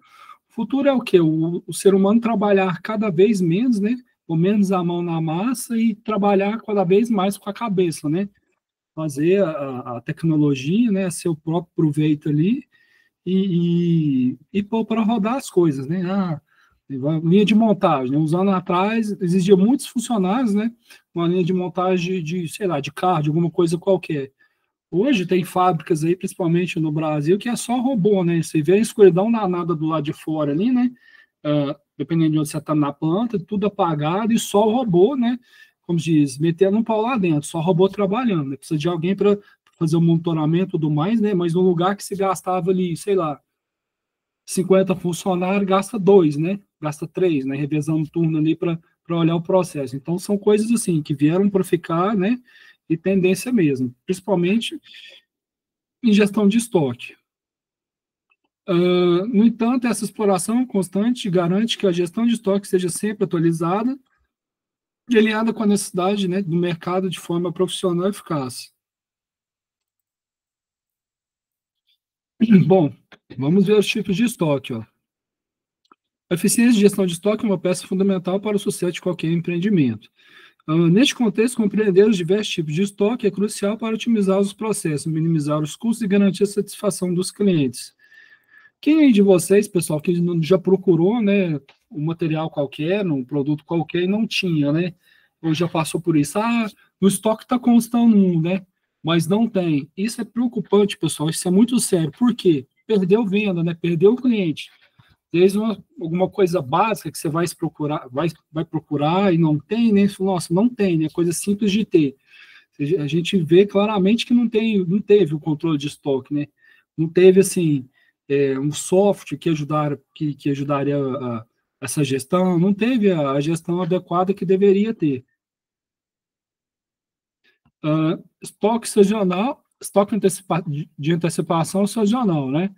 O futuro é o quê? O ser humano trabalhar cada vez menos, né? Ou menos a mão na massa e trabalhar cada vez mais com a cabeça, né? Fazer a tecnologia, né? Seu próprio proveito ali e pôr para rodar as coisas, né? Linha de montagem, né? Uns anos atrás exigia muitos funcionários, né? Uma linha de montagem de, sei lá, de carro, de alguma coisa qualquer. Hoje tem fábricas aí, principalmente no Brasil, que é só robô, né? Você vê a escuridão danada do lado de fora ali, né? Dependendo de onde você está na planta, tudo apagado e só o robô, né? Como diz, metendo um pau lá dentro, só robô trabalhando. Né? Precisa de alguém para fazer o monitoramento e tudo mais, né? Mas no lugar que se gastava ali, sei lá, 50 funcionários, gasta 2, né? Gasta 3, né? Revezando turno ali para olhar o processo. Então, são coisas assim que vieram para ficar, né? E tendência mesmo. Principalmente em gestão de estoque. No entanto, essa exploração constante garante que a gestão de estoque seja sempre atualizada e alinhada com a necessidade, né, do mercado de forma profissional e eficaz. Bom, vamos ver os tipos de estoque. Ó. A eficiência de gestão de estoque é uma peça fundamental para o sucesso de qualquer empreendimento. Neste contexto, compreender os diversos tipos de estoque é crucial para otimizar os processos, minimizar os custos e garantir a satisfação dos clientes. Quem aí de vocês, pessoal, que já procurou, né, um material qualquer, um produto qualquer e não tinha, né? Ou já passou por isso? No estoque está constando um, né? Mas não tem. Isso é preocupante, pessoal. Isso é muito sério. Por quê? Perdeu venda, né? Perdeu o cliente. Desde alguma coisa básica que você vai procurar e não tem, né? Nossa, não tem, né? Coisa simples de ter. A gente vê claramente que não teve o controle de estoque, né? Não teve, assim, um software que ajudaria essa gestão, não teve a gestão adequada que deveria ter. Estoque sazonal, estoque de antecipação sazonal, né?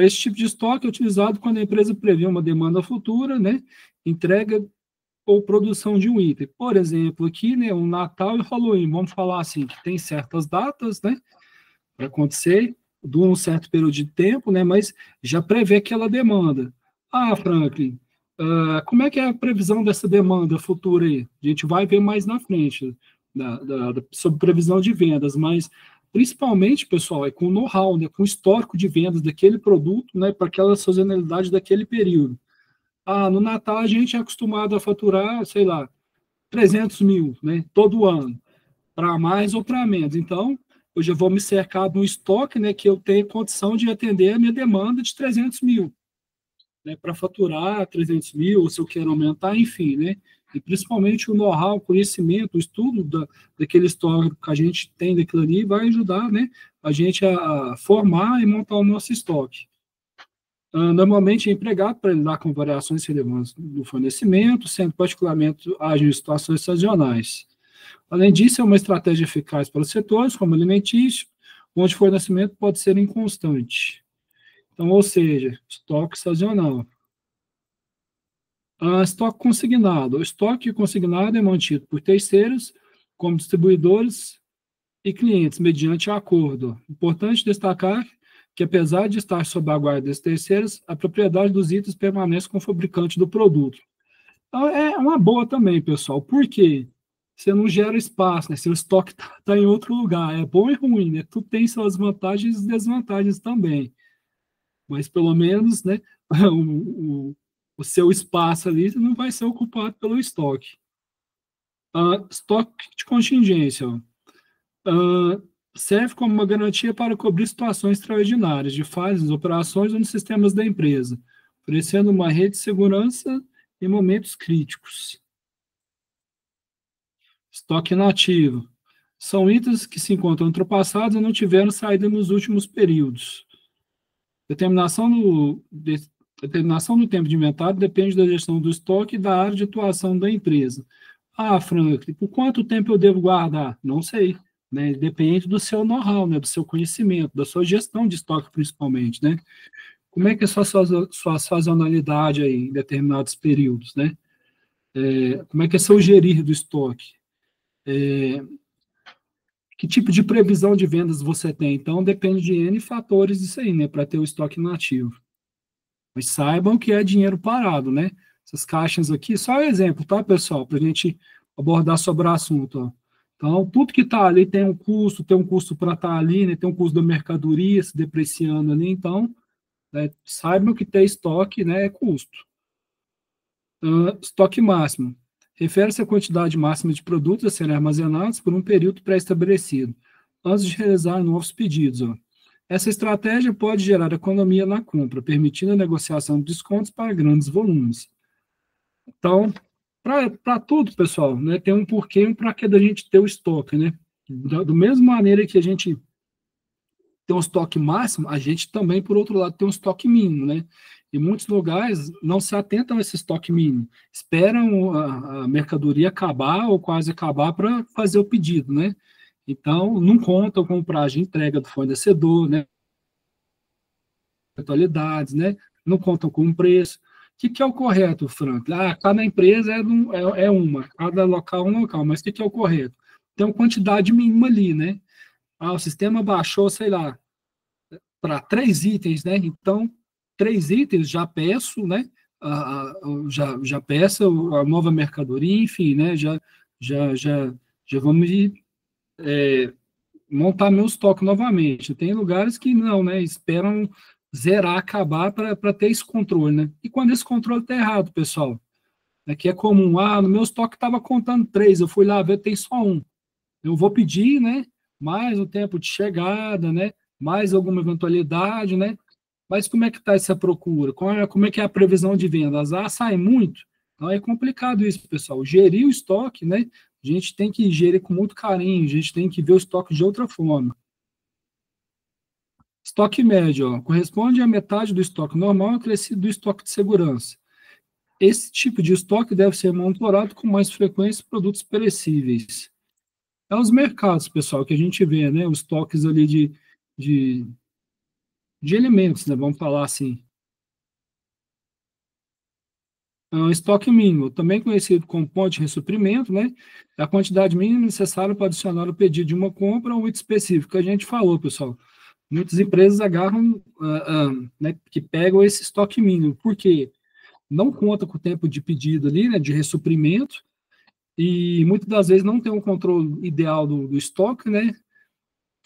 Esse tipo de estoque é utilizado quando a empresa prevê uma demanda futura, né? Entrega ou produção de um item. Por exemplo, aqui, né, o Natal e o Halloween, vamos falar assim, que tem certas datas, né, para acontecer, de um certo período de tempo, né, mas já prevê aquela demanda. Franklin, como é que é a previsão dessa demanda futura aí? A gente vai ver mais na frente, sobre previsão de vendas, mas principalmente, pessoal, é com o know-how, né, com o histórico de vendas daquele produto, né, para aquela sazonalidade daquele período. No Natal a gente é acostumado a faturar, sei lá, 300 mil, né, todo ano, para mais ou para menos. Então, eu já vou me cercar de um estoque, né, que eu tenho condição de atender a minha demanda de 300 mil, né, para faturar 300 mil, ou se eu quero aumentar, enfim, né, e principalmente o know-how, o conhecimento, o estudo daquele histórico que a gente tem daquilo ali vai ajudar, né, a gente a formar e montar o nosso estoque. Normalmente é empregado para lidar com variações relevantes do fornecimento, sendo particularmente ágil em situações sazonais. Além disso, é uma estratégia eficaz para os setores, como alimentício, onde o fornecimento pode ser inconstante. Então, ou seja, estoque sazonal. Estoque consignado. O estoque consignado é mantido por terceiros, como distribuidores e clientes, mediante acordo. Importante destacar que, apesar de estar sob a guarda dos terceiros, a propriedade dos itens permanece com o fabricante do produto. Então, é uma boa também, pessoal. Por quê? Você não gera espaço, né? Seu estoque está em outro lugar. É bom e ruim, né? Tudo tem suas vantagens e desvantagens também. Mas, pelo menos, né, o seu espaço ali não vai ser ocupado pelo estoque. Estoque de contingência. Serve como uma garantia para cobrir situações extraordinárias de falhas, operações ou nos sistemas da empresa, oferecendo uma rede de segurança em momentos críticos. Estoque inativo. São itens que se encontram ultrapassados e não tiveram saída nos últimos períodos. Determinação do tempo de inventário depende da gestão do estoque e da área de atuação da empresa. Franklin, por quanto tempo eu devo guardar? Não sei. Né? Depende do seu know-how, né? Do seu conhecimento, da sua gestão de estoque, principalmente. Né? Como é que é a sua sazonalidade aí, em determinados períodos? Né? Como é que é seu gerir do estoque? Que tipo de previsão de vendas você tem? Então, depende de N fatores disso aí, né? Para ter o estoque nativo. Mas saibam que é dinheiro parado, né? Essas caixas aqui, só um exemplo, tá, pessoal? Para a gente abordar sobre o assunto. Ó. Então, tudo que está ali tem um custo para estar ali, né? Tem um custo da mercadoria se depreciando ali. Então, né, saibam que ter estoque, né, é custo. Estoque máximo. Refere-se à quantidade máxima de produtos a serem armazenados por um período pré-estabelecido, antes de realizar novos pedidos. Ó. Essa estratégia pode gerar economia na compra, permitindo a negociação de descontos para grandes volumes. Então, para tudo, pessoal, né, tem um porquê e um para que da gente ter o estoque. Né? Da mesma maneira que a gente tem um estoque máximo, a gente também, por outro lado, tem um estoque mínimo. Né? E muitos lugares não se atentam a esse estoque mínimo, esperam a mercadoria acabar ou quase acabar para fazer o pedido. Né? Então, não contam com o prazo de entrega do fornecedor, né? Atualidades, né? Não contam com o preço. O que é o correto, Frank? Cada empresa é uma, cada local é um local, mas o que é o correto? Tem uma quantidade mínima ali, né? O sistema baixou, sei lá, para 3 itens, né? Então, 3 itens já peço, né? Já peço a nova mercadoria, enfim, né? Já, já, já vamos montar meu estoque novamente. Tem lugares que não, né? Esperam zerar, acabar para ter esse controle, né? E quando esse controle está errado, pessoal, é que é comum, no meu estoque estava contando 3, eu fui lá ver, tem só um. Eu vou pedir, né? Mais o tempo de chegada, né? Mais alguma eventualidade, né? Mas como é que está essa procura? Como é que é a previsão de vendas? Sai muito? Então é complicado isso, pessoal. Gerir o estoque, né? A gente tem que gerir com muito carinho, a gente tem que ver o estoque de outra forma. Estoque médio, corresponde à metade do estoque normal acrescido do estoque de segurança. Esse tipo de estoque deve ser monitorado com mais frequência produtos perecíveis. É os mercados, pessoal, que a gente vê, né? Os estoques ali de, de alimentos, né? Vamos falar assim. Estoque mínimo, também conhecido como ponto de ressuprimento, né? É a quantidade mínima necessária para adicionar o pedido de uma compra a um item específico. A gente falou, pessoal. Muitas empresas agarram, né, que pegam esse estoque mínimo. Por quê? Não conta com o tempo de pedido ali, né, de ressuprimento, e muitas das vezes não tem um controle ideal do estoque, né?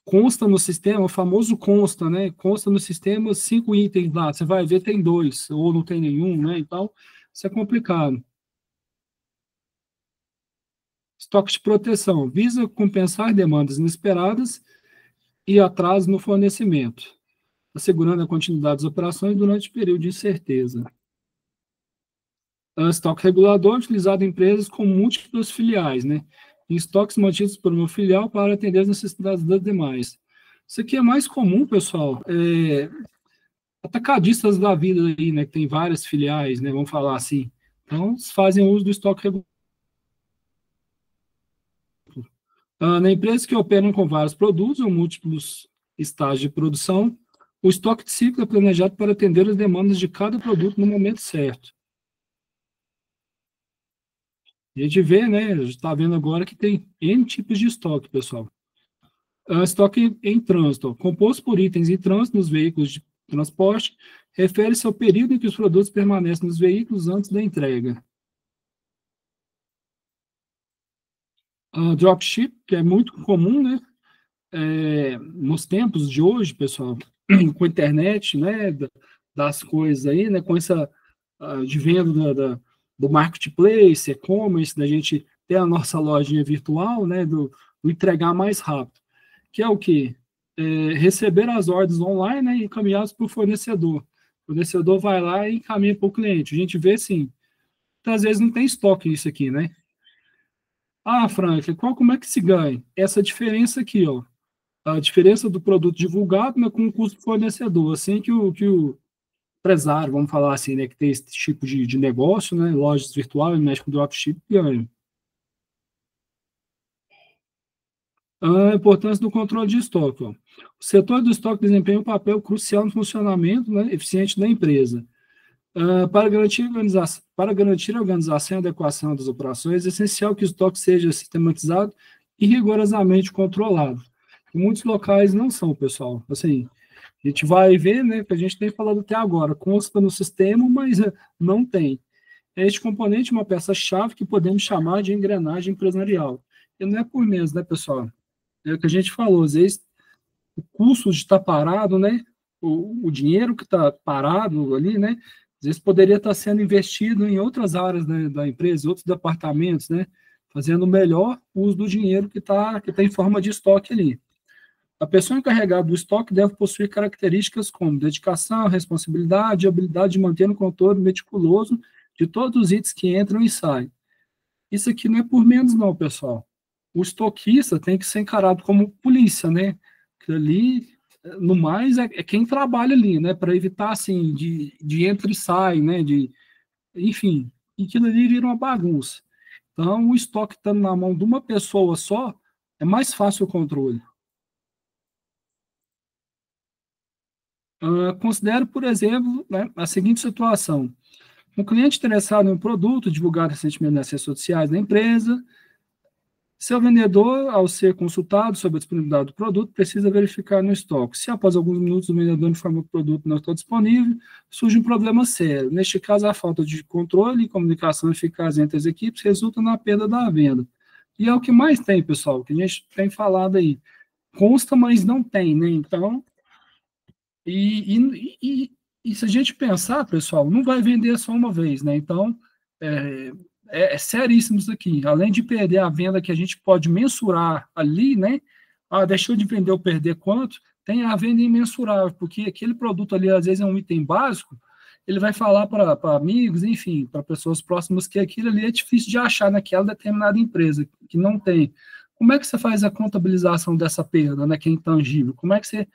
Consta no sistema, o famoso consta, né? Consta no sistema 5 itens lá, você vai ver tem 2, ou não tem nenhum, né? Então, isso é complicado. Estoque de proteção visa compensar demandas inesperadas e atraso no fornecimento, assegurando a continuidade das operações durante o período de incerteza. Estoque regulador utilizado em empresas com múltiplas filiais, né? Em estoques mantidos por uma filial para atender as necessidades das demais. Isso aqui é mais comum, pessoal, atacadistas da vida aí, né? Que tem várias filiais, né? Vamos falar assim. Então, eles fazem uso do estoque regulador. Na empresa que operam com vários produtos ou múltiplos estágios de produção, o estoque de ciclo é planejado para atender as demandas de cada produto no momento certo. A gente vê, né? A gente está vendo agora que tem N tipos de estoque, pessoal. Estoque em trânsito, composto por itens em trânsito nos veículos de transporte, refere-se ao período em que os produtos permanecem nos veículos antes da entrega. Dropship, que é muito comum, né? Nos tempos de hoje, pessoal, com a internet, né? Das coisas aí, né? Com essa de venda do marketplace, e-commerce, da gente ter a nossa lojinha virtual, né? Do entregar mais rápido. Que é o quê? Receber as ordens online, né, e encaminhadas para o fornecedor. O fornecedor vai lá e encaminha para o cliente. A gente vê, assim, às vezes não tem estoque isso aqui, né? Frank, como é que se ganha? Essa diferença aqui, ó. A diferença do produto divulgado, né, com o custo do fornecedor. Assim que o empresário, vamos falar assim, né, que tem esse tipo de negócio, né, lojas virtuais, mexe com dropship, ganha. A importância do controle de estoque. Ó. O setor do estoque desempenha um papel crucial no funcionamento, né, eficiente da empresa. Para garantir a organização e adequação das operações, é essencial que o estoque seja sistematizado e rigorosamente controlado. Em muitos locais não são, pessoal. Assim, a gente vai ver, né, que a gente tem falado até agora, consta no sistema, mas não tem. Este componente é uma peça-chave que podemos chamar de engrenagem empresarial. E não é por menos, né, pessoal? É o que a gente falou, às vezes o custo de estar parado, né? O dinheiro que está parado ali, né? Às vezes poderia estar sendo investido em outras áreas da empresa, outros departamentos, né? Fazendo melhor uso do dinheiro que tá em forma de estoque ali. A pessoa encarregada do estoque deve possuir características como dedicação, responsabilidade e habilidade de manter um controle meticuloso de todos os itens que entram e saem. Isso aqui não é por menos, não, pessoal. O estoquista tem que ser encarado como polícia, né? Que ali, no mais, é quem trabalha ali, né? Para evitar, assim, de entra e sai, né? Enfim, e aquilo ali vira uma bagunça. Então, o estoque estando na mão de uma pessoa só, É mais fácil o controle. Considero, por exemplo, né, a seguinte situação. Um cliente interessado em um produto divulgado recentemente nas redes sociais da empresa, seu vendedor, ao ser consultado sobre a disponibilidade do produto, precisa verificar no estoque. Se após alguns minutos o vendedor informa que o produto não está disponível, surge um problema sério. Neste caso, a falta de controle e comunicação eficaz entre as equipes resulta na perda da venda. E é o que mais tem, pessoal, que a gente tem falado aí. Consta, mas não tem, né? Então, e se a gente pensar, pessoal, não vai vender só uma vez, né? Então, é, é seríssimo isso aqui. Além de perder a venda que a gente pode mensurar ali, né? Ah, deixou de vender ou perder quanto? Tem a venda imensurável, porque aquele produto ali, às vezes, é um item básico, ele vai falar para amigos, enfim, para pessoas próximas que aquilo ali é difícil de achar naquela determinada empresa, que não tem. Como é que você faz a contabilização dessa perda, né, que é intangível? Como é que você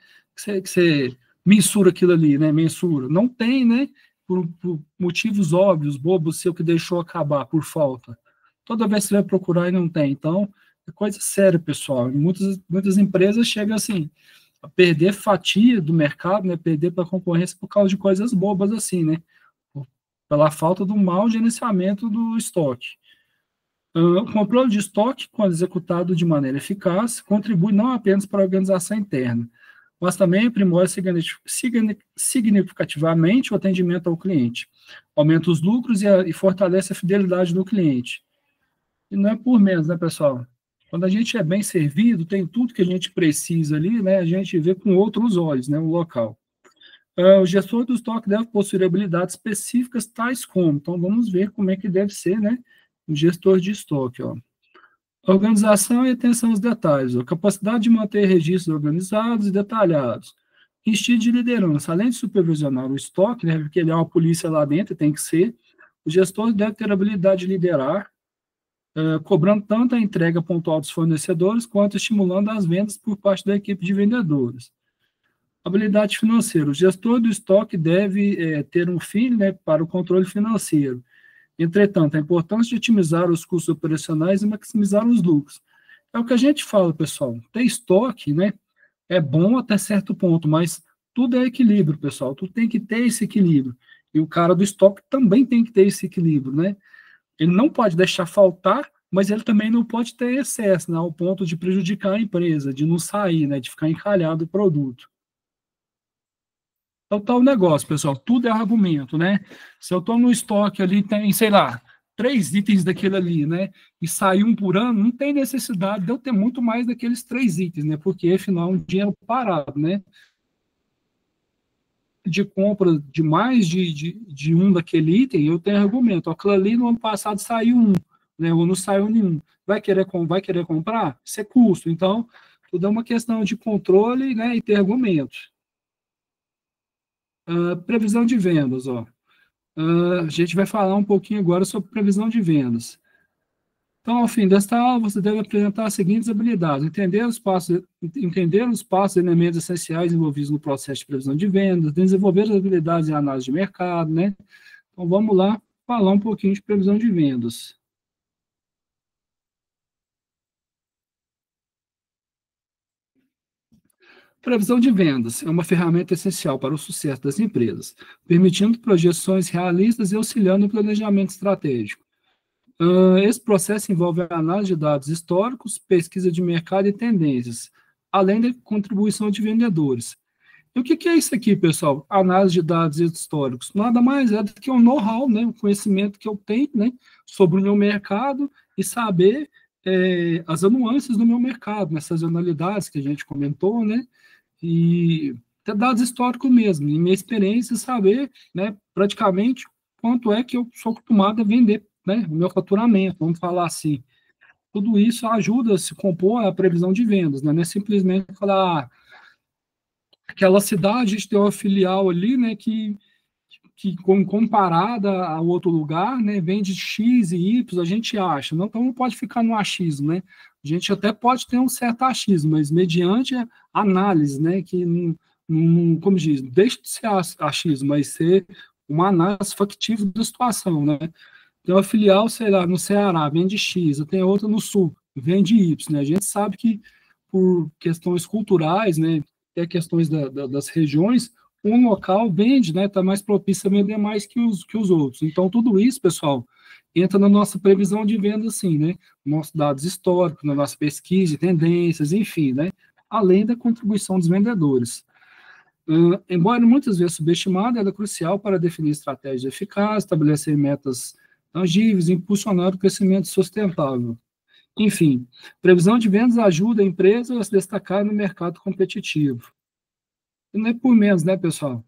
mensura aquilo ali, né? Mensura. Não tem, né? Por motivos óbvios, bobos, seu que deixou acabar por falta. Toda vez que você vai procurar e não tem. Então, é coisa séria, pessoal. Muitas empresas chegam assim, a perder fatia do mercado, né? Perder para a concorrência por causa de coisas bobas assim, né? Pela falta do mau gerenciamento do estoque. O controle de estoque, quando executado de maneira eficaz, contribui não apenas para a organização interna, mas também aprimora significativamente o atendimento ao cliente, aumenta os lucros e fortalece a fidelidade do cliente. E não é por menos, né, pessoal? Quando a gente é bem servido, tem tudo que a gente precisa ali, né, a gente vê com outros olhos, né, o local. O gestor do estoque deve possuir habilidades específicas, tais como, então vamos ver como é que deve ser, né, o gestor de estoque, ó. Organização e atenção aos detalhes, a capacidade de manter registros organizados e detalhados. Instinto de liderança, além de supervisionar o estoque, né, porque ele é uma polícia lá dentro, tem que ser, o gestor deve ter a habilidade de liderar, cobrando tanto a entrega pontual dos fornecedores, quanto estimulando as vendas por parte da equipe de vendedores. Habilidade financeira, o gestor do estoque deve ter um fim, né, para o controle financeiro. Entretanto, a importância de otimizar os custos operacionais e maximizar os lucros. É o que a gente fala, pessoal. Ter estoque, né, é bom até certo ponto, mas tudo é equilíbrio, pessoal. Tu tem que ter esse equilíbrio. E o cara do estoque também tem que ter esse equilíbrio, né? Ele não pode deixar faltar, mas ele também não pode ter excesso, né, ao ponto de prejudicar a empresa, de não sair, né, de ficar encalhado o produto. É o tal negócio, pessoal, tudo é argumento, né? Se eu estou no estoque ali, tem, sei lá, 3 itens daquele ali, né? E sai um por ano, não tem necessidade de eu ter muito mais daqueles 3 itens, né? Porque, afinal, é um dinheiro parado, né? De compra de mais de um daquele item, eu tenho argumento. Aquilo ali no ano passado saiu um, né? Ou não saiu nenhum. Vai querer comprar? Isso é custo. Então, tudo é uma questão de controle, né? E ter argumentos. Previsão de vendas, ó. A gente vai falar um pouquinho agora sobre previsão de vendas. Então, ao fim desta aula, você deve apresentar as seguintes habilidades: entender os passos e elementos essenciais envolvidos no processo de previsão de vendas, desenvolver as habilidades em análise de mercado, né? Então, vamos lá falar um pouquinho de previsão de vendas. Previsão de vendas é uma ferramenta essencial para o sucesso das empresas, permitindo projeções realistas e auxiliando no planejamento estratégico. Esse processo envolve a análise de dados históricos, pesquisa de mercado e tendências, além da contribuição de vendedores. E o que é isso aqui, pessoal? Análise de dados históricos. Nada mais é do que um know-how, né? Um conhecimento que eu tenho, né? Sobre o meu mercado e saber as nuances do meu mercado, né? Sazonalidades que a gente comentou, né? E ter dados históricos mesmo, em minha experiência, saber, né? Praticamente quanto é que eu sou acostumado a vender, né, o meu faturamento, vamos falar assim. Tudo isso ajuda a se compor a previsão de vendas, né? Não é simplesmente falar, aquela cidade, a gente tem uma filial ali, né, que comparada a outro lugar, né, vende X e Y, a gente acha. Não, então não pode ficar no achismo, né? A gente até pode ter um certo achismo, mas mediante a análise, né, que, como diz, deixa de ser achismo, mas ser uma análise factível da situação, né? Tem uma filial, sei lá, no Ceará, vende X, eu tenho outra no Sul, vem de Y, né? A gente sabe que por questões culturais, né, até questões das regiões, um local vende, né, está mais propício a vender mais que os outros. Então, tudo isso, pessoal, entra na nossa previsão de venda, assim, né? Nossos dados históricos, na nossa pesquisa, tendências, enfim, né? Além da contribuição dos vendedores. Embora muitas vezes subestimada, ela é crucial para definir estratégias eficazes, estabelecer metas tangíveis e impulsionar o crescimento sustentável. Enfim, previsão de vendas ajuda a empresa a se destacar no mercado competitivo. E não é por menos, né, pessoal?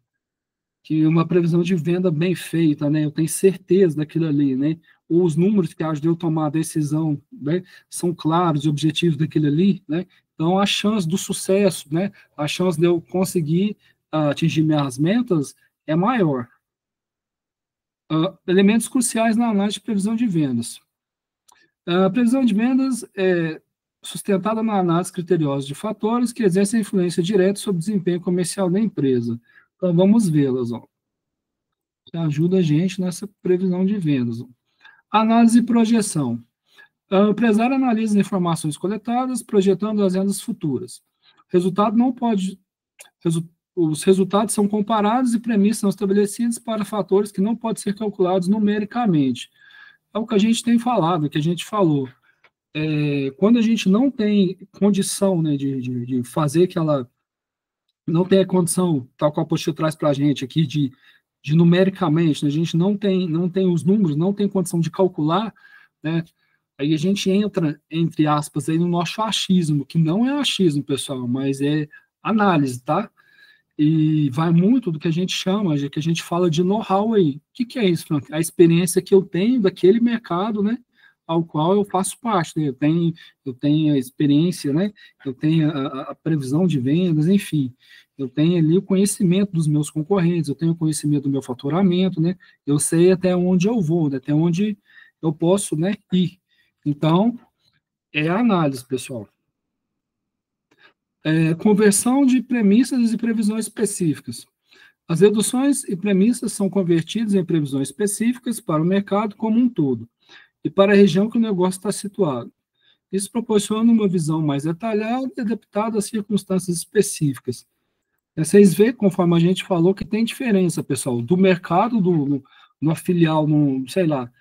Que uma previsão de venda bem feita, né? Eu tenho certeza daquilo ali, né? Ou os números que ajudam eu a tomar a decisão, né? São claros e objetivos daquilo ali, né? Então, a chance do sucesso, né? A chance de eu conseguir atingir minhas metas é maior. Elementos cruciais na análise de previsão de vendas. A previsão de vendas é sustentada na análise criteriosa de fatores que exercem influência direta sobre o desempenho comercial da empresa. Então, vamos vê-las, ó, que ajuda a gente nessa previsão de vendas. Ó. Análise e projeção. O empresário analisa as informações coletadas, projetando as vendas futuras. Resultado não pode... Os resultados são comparados e premissas são estabelecidas para fatores que não podem ser calculados numericamente. É o que a gente tem falado, que a gente falou. Quando a gente não tem condição, né, de fazer aquela... Não tem a condição, tal qual a postura traz para a gente aqui, de numericamente, né, a gente não tem os números, não tem condição de calcular, né, aí a gente entra, entre aspas, aí no nosso achismo, que não é achismo, pessoal, mas é análise, tá? E vai muito do que a gente chama, que a gente fala de know-how aí. O que é isso, Frank? A experiência que eu tenho daquele mercado, né, ao qual eu faço parte, né? Eu tenho a experiência, né? Eu tenho a previsão de vendas, enfim. Eu tenho ali o conhecimento dos meus concorrentes, eu tenho o conhecimento do meu faturamento, né? Eu sei até onde eu vou, né? Até onde eu posso, né, ir. Então, é a análise, pessoal. Conversão de premissas e previsões específicas. As reduções e premissas são convertidas em previsões específicas para o mercado como um todo e para a região que o negócio está situado. Isso proporciona uma visão mais detalhada e adaptada às circunstâncias específicas. Vocês veem, conforme a gente falou, que tem diferença, pessoal, do mercado, numa filial, sei lá,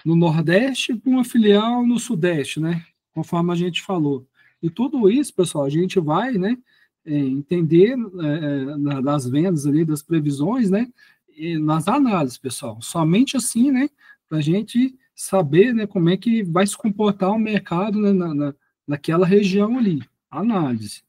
no Nordeste para uma filial no Sudeste, né? Conforme a gente falou. E tudo isso, pessoal, a gente vai, né, entender nas vendas ali, das previsões, né, nas análises, pessoal. Somente assim, né, para a gente saber, né, como é que vai se comportar o mercado, né, naquela região ali. Análise.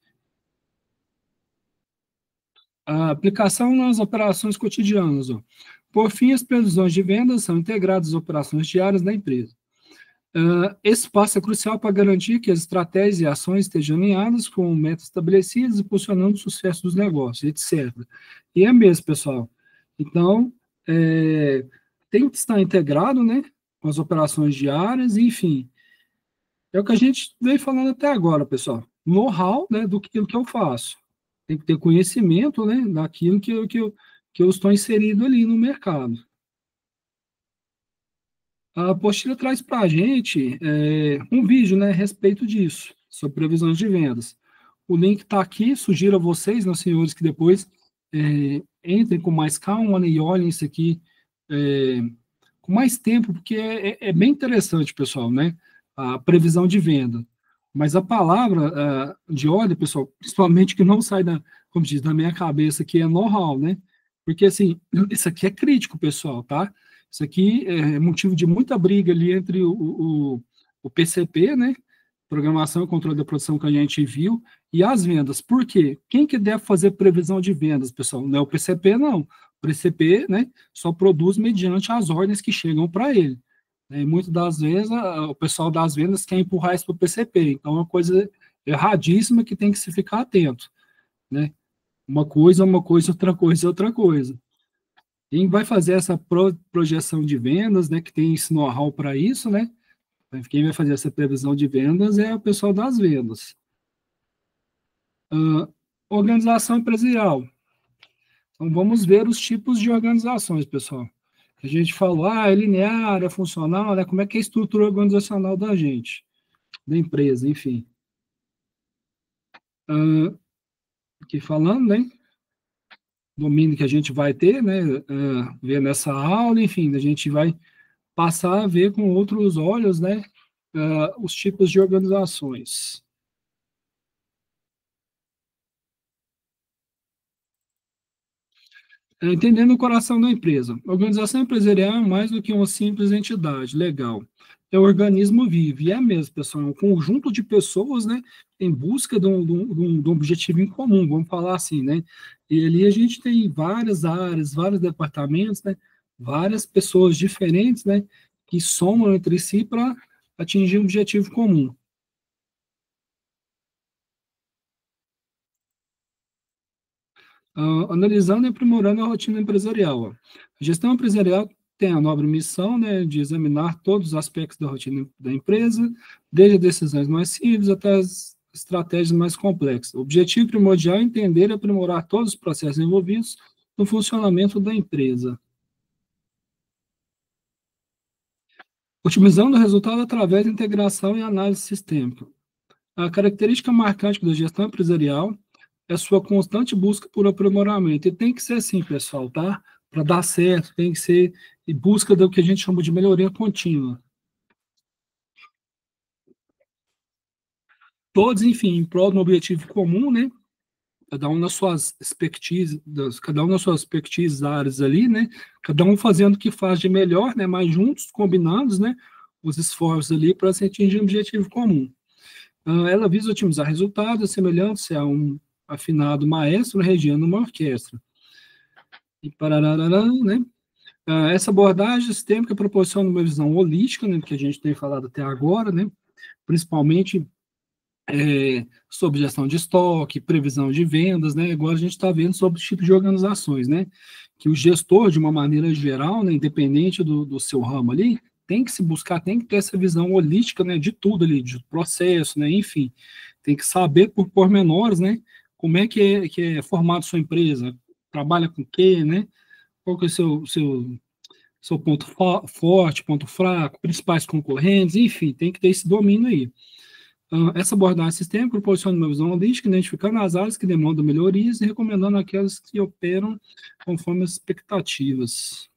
A aplicação nas operações cotidianas. Ó. Por fim, as previsões de vendas são integradas às operações diárias da empresa. Esse passo é crucial para garantir que as estratégias e ações estejam alinhadas com metas estabelecidas, impulsionando o sucesso dos negócios, etc. E é mesmo, pessoal. Então, tem que estar integrado, né, com as operações diárias, enfim. É o que a gente vem falando até agora, pessoal. Know-how, né, do que eu faço. Tem que ter conhecimento, né, daquilo que eu estou inserido ali no mercado. A apostila traz para a gente um vídeo, né, a respeito disso, sobre previsões de vendas. O link está aqui, sugiro a vocês, né, senhores, que depois entrem com mais calma, né, e olhem isso aqui com mais tempo, porque é bem interessante, pessoal, né, a previsão de venda. Mas a palavra de ordem, pessoal, principalmente que não sai como diz, da minha cabeça, que é know-how, né? Porque, assim, isso aqui é crítico, pessoal, tá? Isso aqui é motivo de muita briga ali entre o PCP, né? Programação e Controle da Produção que a gente viu, e as vendas. Por quê? Quem que deve fazer previsão de vendas, pessoal? Não é o PCP, não. O PCP, né, só produz mediante as ordens que chegam para ele. E muitas das vezes o pessoal das vendas quer empurrar isso para o PCP. Então, é uma coisa erradíssima que tem que se ficar atento. Né? Uma coisa é uma coisa, outra coisa é outra coisa. Quem vai fazer essa projeção de vendas, né, que tem esse know-how para isso, né? Quem vai fazer essa previsão de vendas é o pessoal das vendas. Organização empresarial. Então, vamos ver os tipos de organizações, pessoal. A gente falou, é linear, é funcional, né? Como é que é a estrutura organizacional da gente? da empresa, enfim. Aqui falando, né? Domínio que a gente vai ter, né? Ver nessa aula, enfim, a gente vai passar a ver com outros olhos, né? Os tipos de organizações. Entendendo o coração da empresa. A organização empresarial é mais do que uma simples entidade legal. É um organismo vivo, e é mesmo, pessoal, é um conjunto de pessoas, né, em busca de um objetivo em comum, vamos falar assim, né? E ali a gente tem várias áreas, vários departamentos, né, várias pessoas diferentes, né, que somam entre si para atingir um objetivo comum. Analisando e aprimorando a rotina empresarial. Ó. A gestão empresarial tem a nobre missão, né, de examinar todos os aspectos da rotina da empresa, desde decisões mais simples até as estratégias mais complexas. O objetivo primordial é entender e aprimorar todos os processos envolvidos no funcionamento da empresa, otimizando o resultado através da integração e análise sistêmica. A característica marcante da gestão empresarial é a sua constante busca por aprimoramento. E tem que ser assim, pessoal, tá? Para dar certo, tem que ser em busca do que a gente chama de melhoria contínua. Todos, enfim, em prol de um objetivo comum, né? Cada um nas suas expertises, cada um nas suas expertises áreas ali, né? Cada um fazendo o que faz de melhor, né? Mas juntos, combinados, né? Os esforços ali para se atingir um objetivo comum. Ela visa otimizar resultados semelhantes a um afinado maestro regendo uma orquestra. E parararã, né? Essa abordagem sistêmica proporciona uma visão holística, né, que a gente tem falado até agora, né? Principalmente sobre gestão de estoque, previsão de vendas, né? Agora a gente está vendo sobre o tipo de organizações, né? Que o gestor, de uma maneira geral, né, independente do seu ramo ali, tem que se buscar, tem que ter essa visão holística, né, de tudo ali, de processo, né, enfim, tem que saber por pormenores, né, como é que é formado sua empresa, trabalha com o quê, né, qual que é o seu ponto forte, ponto fraco, principais concorrentes, enfim, tem que ter esse domínio aí. Essa abordagem sistêmica proporciona uma visão holística, identificando as áreas que demandam melhorias e recomendando aquelas que operam conforme as expectativas.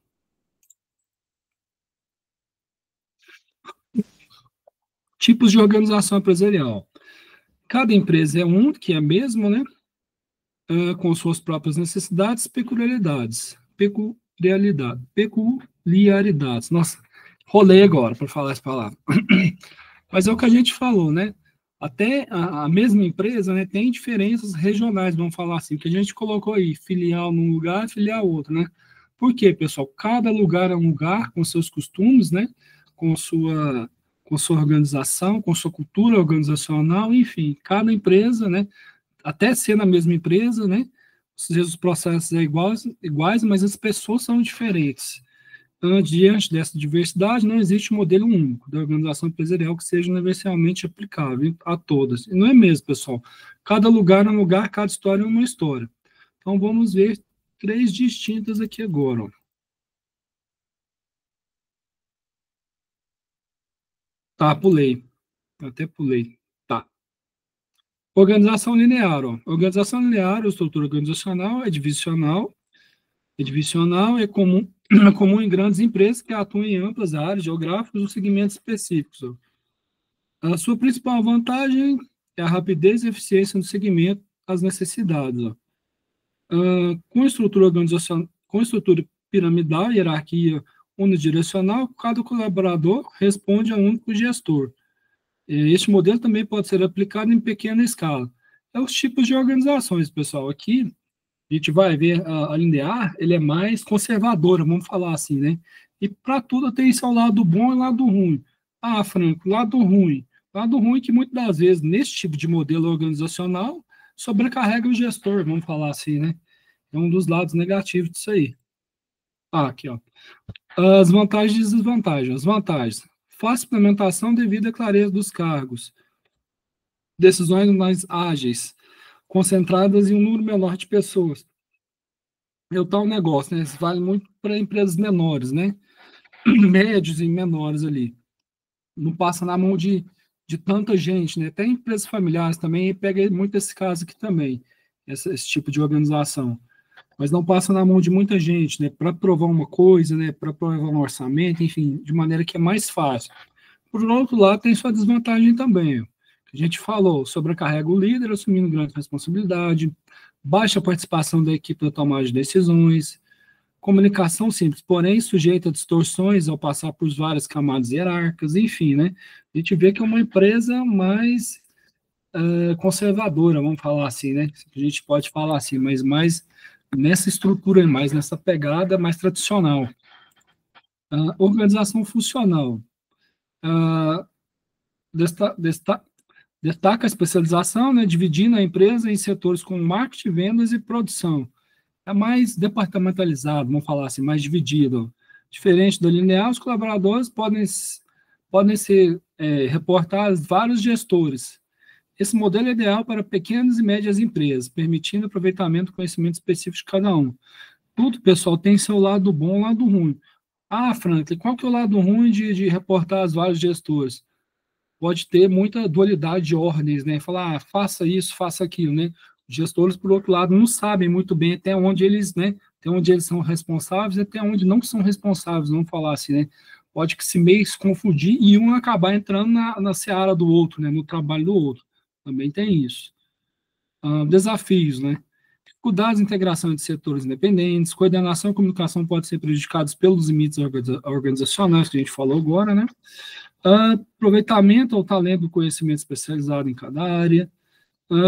Tipos de organização empresarial. Cada empresa é um, que é a mesma, né? Com suas próprias necessidades, peculiaridades. Nossa, rolei agora para falar essa palavra. Mas é o que a gente falou, né? Até a mesma empresa, né, tem diferenças regionais, vamos falar assim, que a gente colocou aí, filial num lugar, filial outro, né? Por quê, pessoal? Cada lugar é um lugar com seus costumes, né? Com sua organização, com sua cultura organizacional, enfim, cada empresa, né? Até ser na mesma empresa, né? Os processos são iguais, mas as pessoas são diferentes. Diante dessa diversidade, não existe um modelo único da organização empresarial que seja universalmente aplicável a todas. E não é mesmo, pessoal. Cada lugar é um lugar, cada história é uma história. Então, vamos ver três distintas aqui agora. Ó. Tá, pulei. Até pulei. Tá. Organização linear. Ó. Organização linear, ou estrutura organizacional, é divisional. É divisional é comum, é comum em grandes empresas que atuam em amplas áreas geográficas ou segmentos específicos. Ó. A sua principal vantagem é a rapidez e eficiência no segmento às necessidades. Ó. Com estrutura piramidal, hierarquia unidirecional, cada colaborador responde a um único gestor. Este modelo também pode ser aplicado em pequena escala. É os tipos de organizações, pessoal. Aqui a gente vai ver a linear, ele é mais conservadora, vamos falar assim, né? E para tudo tem seu lado bom e lado ruim. Ah, Franco, lado ruim. Lado ruim que muitas das vezes, nesse tipo de modelo organizacional, sobrecarrega o gestor, vamos falar assim, né? É um dos lados negativos disso aí. Aqui, ó. As vantagens e desvantagens. As vantagens. Fácil implementação devido à clareza dos cargos. Decisões mais ágeis, concentradas em um número menor de pessoas. É o tal negócio, né? Isso vale muito para empresas menores, né? Médios e menores ali. Não passa na mão de de tanta gente, né? Até empresas familiares também, pega muito esse caso aqui também, esse tipo de organização. Mas não passa na mão de muita gente, né? Para provar uma coisa, né? Para provar um orçamento, enfim, de maneira que é mais fácil. Por outro lado, tem sua desvantagem também. Ó. A gente falou, sobrecarrega o líder assumindo grande responsabilidade, baixa participação da equipe na tomada de decisões, comunicação simples, porém sujeita a distorções ao passar por várias camadas hierárquicas, enfim, né? A gente vê que é uma empresa mais conservadora, vamos falar assim, né? A gente pode falar assim, mas mais nessa estrutura, mais nessa pegada mais tradicional. Organização funcional. Destaca a especialização, né, dividindo a empresa em setores como marketing, vendas e produção. É mais departamentalizado, vamos falar assim, mais dividido. Diferente do linear, os colaboradores podem ser reportados vários gestores. Esse modelo é ideal para pequenas e médias empresas, permitindo aproveitamento do conhecimento específico de cada um. Tudo, pessoal, tem seu lado bom e lado ruim. Franklin, qual que é o lado ruim de reportar os vários gestores? Pode ter muita dualidade de ordens, né? Falar, faça isso, faça aquilo, né? Os gestores, por outro lado, não sabem muito bem até onde eles, né? Até onde eles são responsáveis e até onde não são responsáveis, vamos falar assim, né? Pode que se meio se confundir e um acabar entrando na seara do outro, né? No trabalho do outro. Também tem isso. Desafios, né? Dificuldades de integração de setores independentes, coordenação e comunicação podem ser prejudicados pelos limites organizacionais que a gente falou agora, né? Aproveitamento ao talento do conhecimento especializado em cada área,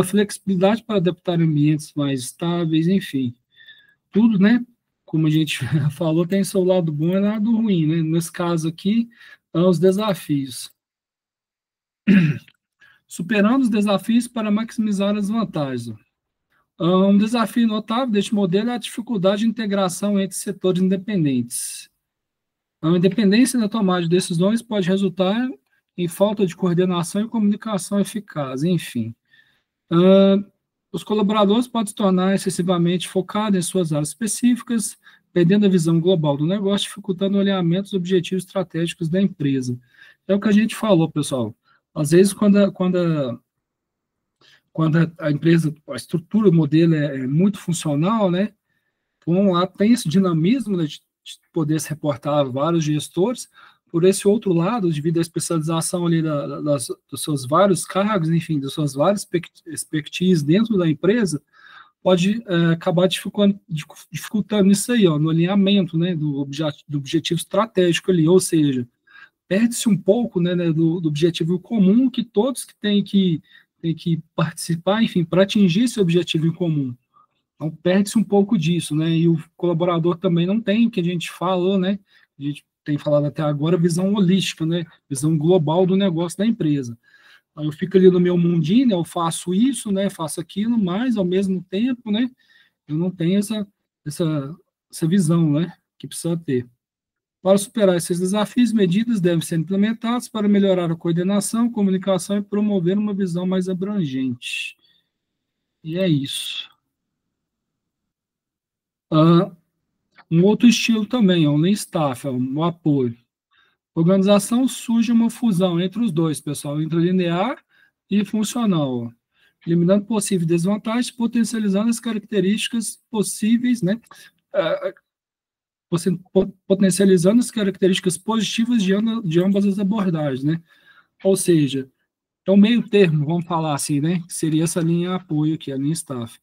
flexibilidade para adaptar ambientes mais estáveis, enfim. Tudo, né? Como a gente falou, tem seu lado bom e lado ruim, né? Nesse caso aqui, os desafios. Superando os desafios para maximizar as vantagens. Um desafio notável deste modelo é a dificuldade de integração entre setores independentes. A independência na tomada de decisões pode resultar em falta de coordenação e comunicação eficaz, enfim. Os colaboradores podem se tornar excessivamente focados em suas áreas específicas, perdendo a visão global do negócio, dificultando o alinhamento dos objetivos estratégicos da empresa. É o que a gente falou, pessoal. Às vezes, quando a empresa, a estrutura, o modelo é muito funcional, né? Por um lado, tem esse dinamismo, né, de poder se reportar a vários gestores, por esse outro lado, devido à especialização ali dos seus vários cargos, enfim, das suas várias expertise dentro da empresa, pode acabar dificultando isso aí, ó, no alinhamento, né, do objetivo estratégico ali, ou seja, perde-se um pouco, né, do objetivo comum que todos que têm que participar, enfim, para atingir esse objetivo em comum. Então, perde-se um pouco disso, né? E o colaborador também não tem, o que a gente falou, né? A gente tem falado até agora, visão holística, né? Visão global do negócio da empresa. Então, eu fico ali no meu mundinho, né? Eu faço isso, né? Faço aquilo, mas ao mesmo tempo, né? Eu não tenho essa visão, né? Que precisa ter. Para superar esses desafios, medidas devem ser implementadas para melhorar a coordenação, comunicação e promover uma visão mais abrangente. E é isso. Um outro estilo também, é o Lean Staff, é o apoio. Organização surge uma fusão entre os dois, pessoal, entre linear e funcional, eliminando possíveis desvantagens, potencializando as características possíveis, né? Potencializando as características positivas de ambas as abordagens, né? Ou seja, é um meio termo, vamos falar assim, né? Que seria essa linha apoio aqui, a linha staff.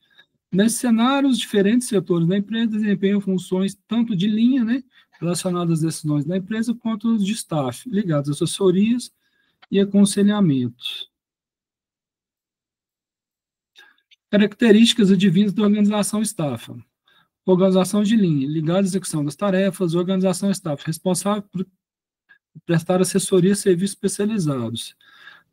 Nesses cenários, diferentes setores da empresa desempenham funções tanto de linha, né, relacionadas às decisões da empresa, quanto de staff, ligados a assessorias e aconselhamentos. Características advindas da organização staff. Organização de linha, ligada à execução das tarefas, organização staff, responsável por prestar assessoria e serviços especializados.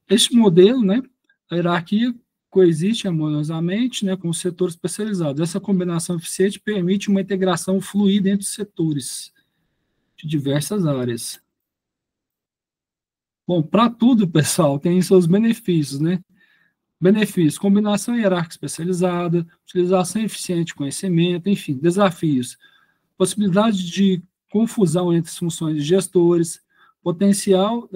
Este modelo, né, a hierarquia coexiste harmoniosamente, né, com o setor especializado. Essa combinação eficiente permite uma integração fluida entre os setores de diversas áreas. Bom, para tudo, pessoal, tem seus benefícios, né? Benefícios, combinação hierárquica especializada, utilização eficiente de conhecimento, enfim, desafios, possibilidade de confusão entre as funções de gestores, potencial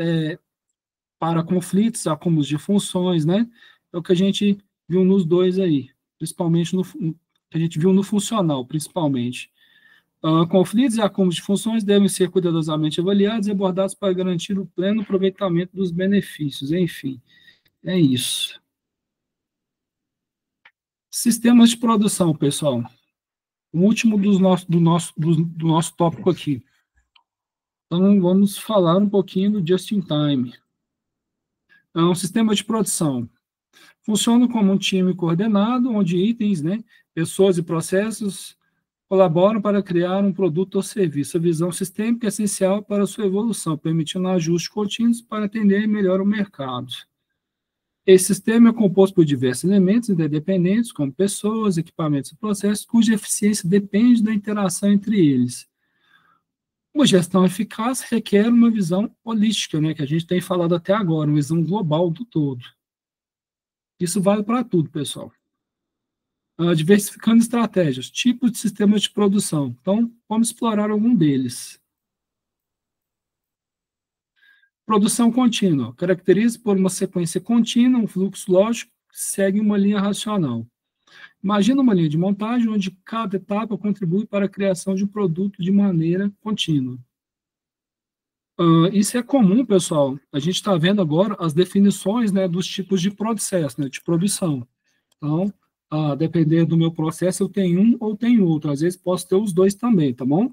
para conflitos, acúmulos de funções, né? É o que a gente viu nos dois aí, principalmente que a gente viu no funcional, principalmente. Conflitos e acúmulos de funções devem ser cuidadosamente avaliados e abordados para garantir o pleno aproveitamento dos benefícios. Enfim, é isso. Sistemas de produção, pessoal. O último do nosso tópico aqui. Então, vamos falar um pouquinho do just-in-time. É um sistema de produção. Funciona como um time coordenado, onde itens, né, pessoas e processos colaboram para criar um produto ou serviço. A visão sistêmica é essencial para a sua evolução, permitindo ajustes contínuos para atender melhor o mercado. Esse sistema é composto por diversos elementos interdependentes, como pessoas, equipamentos e processos, cuja eficiência depende da interação entre eles. Uma gestão eficaz requer uma visão holística, né, que a gente tem falado até agora, uma visão global do todo. Isso vale para tudo, pessoal. Diversificando estratégias, tipos de sistemas de produção. Então, vamos explorar algum deles. Produção contínua. Caracteriza por uma sequência contínua, um fluxo lógico que segue uma linha racional. Imagina uma linha de montagem onde cada etapa contribui para a criação de um produto de maneira contínua. Isso é comum, pessoal. A gente está vendo agora as definições, né, dos tipos de processo, né, de produção. Então, depender do meu processo, eu tenho um ou tenho outro. Às vezes, posso ter os dois também, tá bom?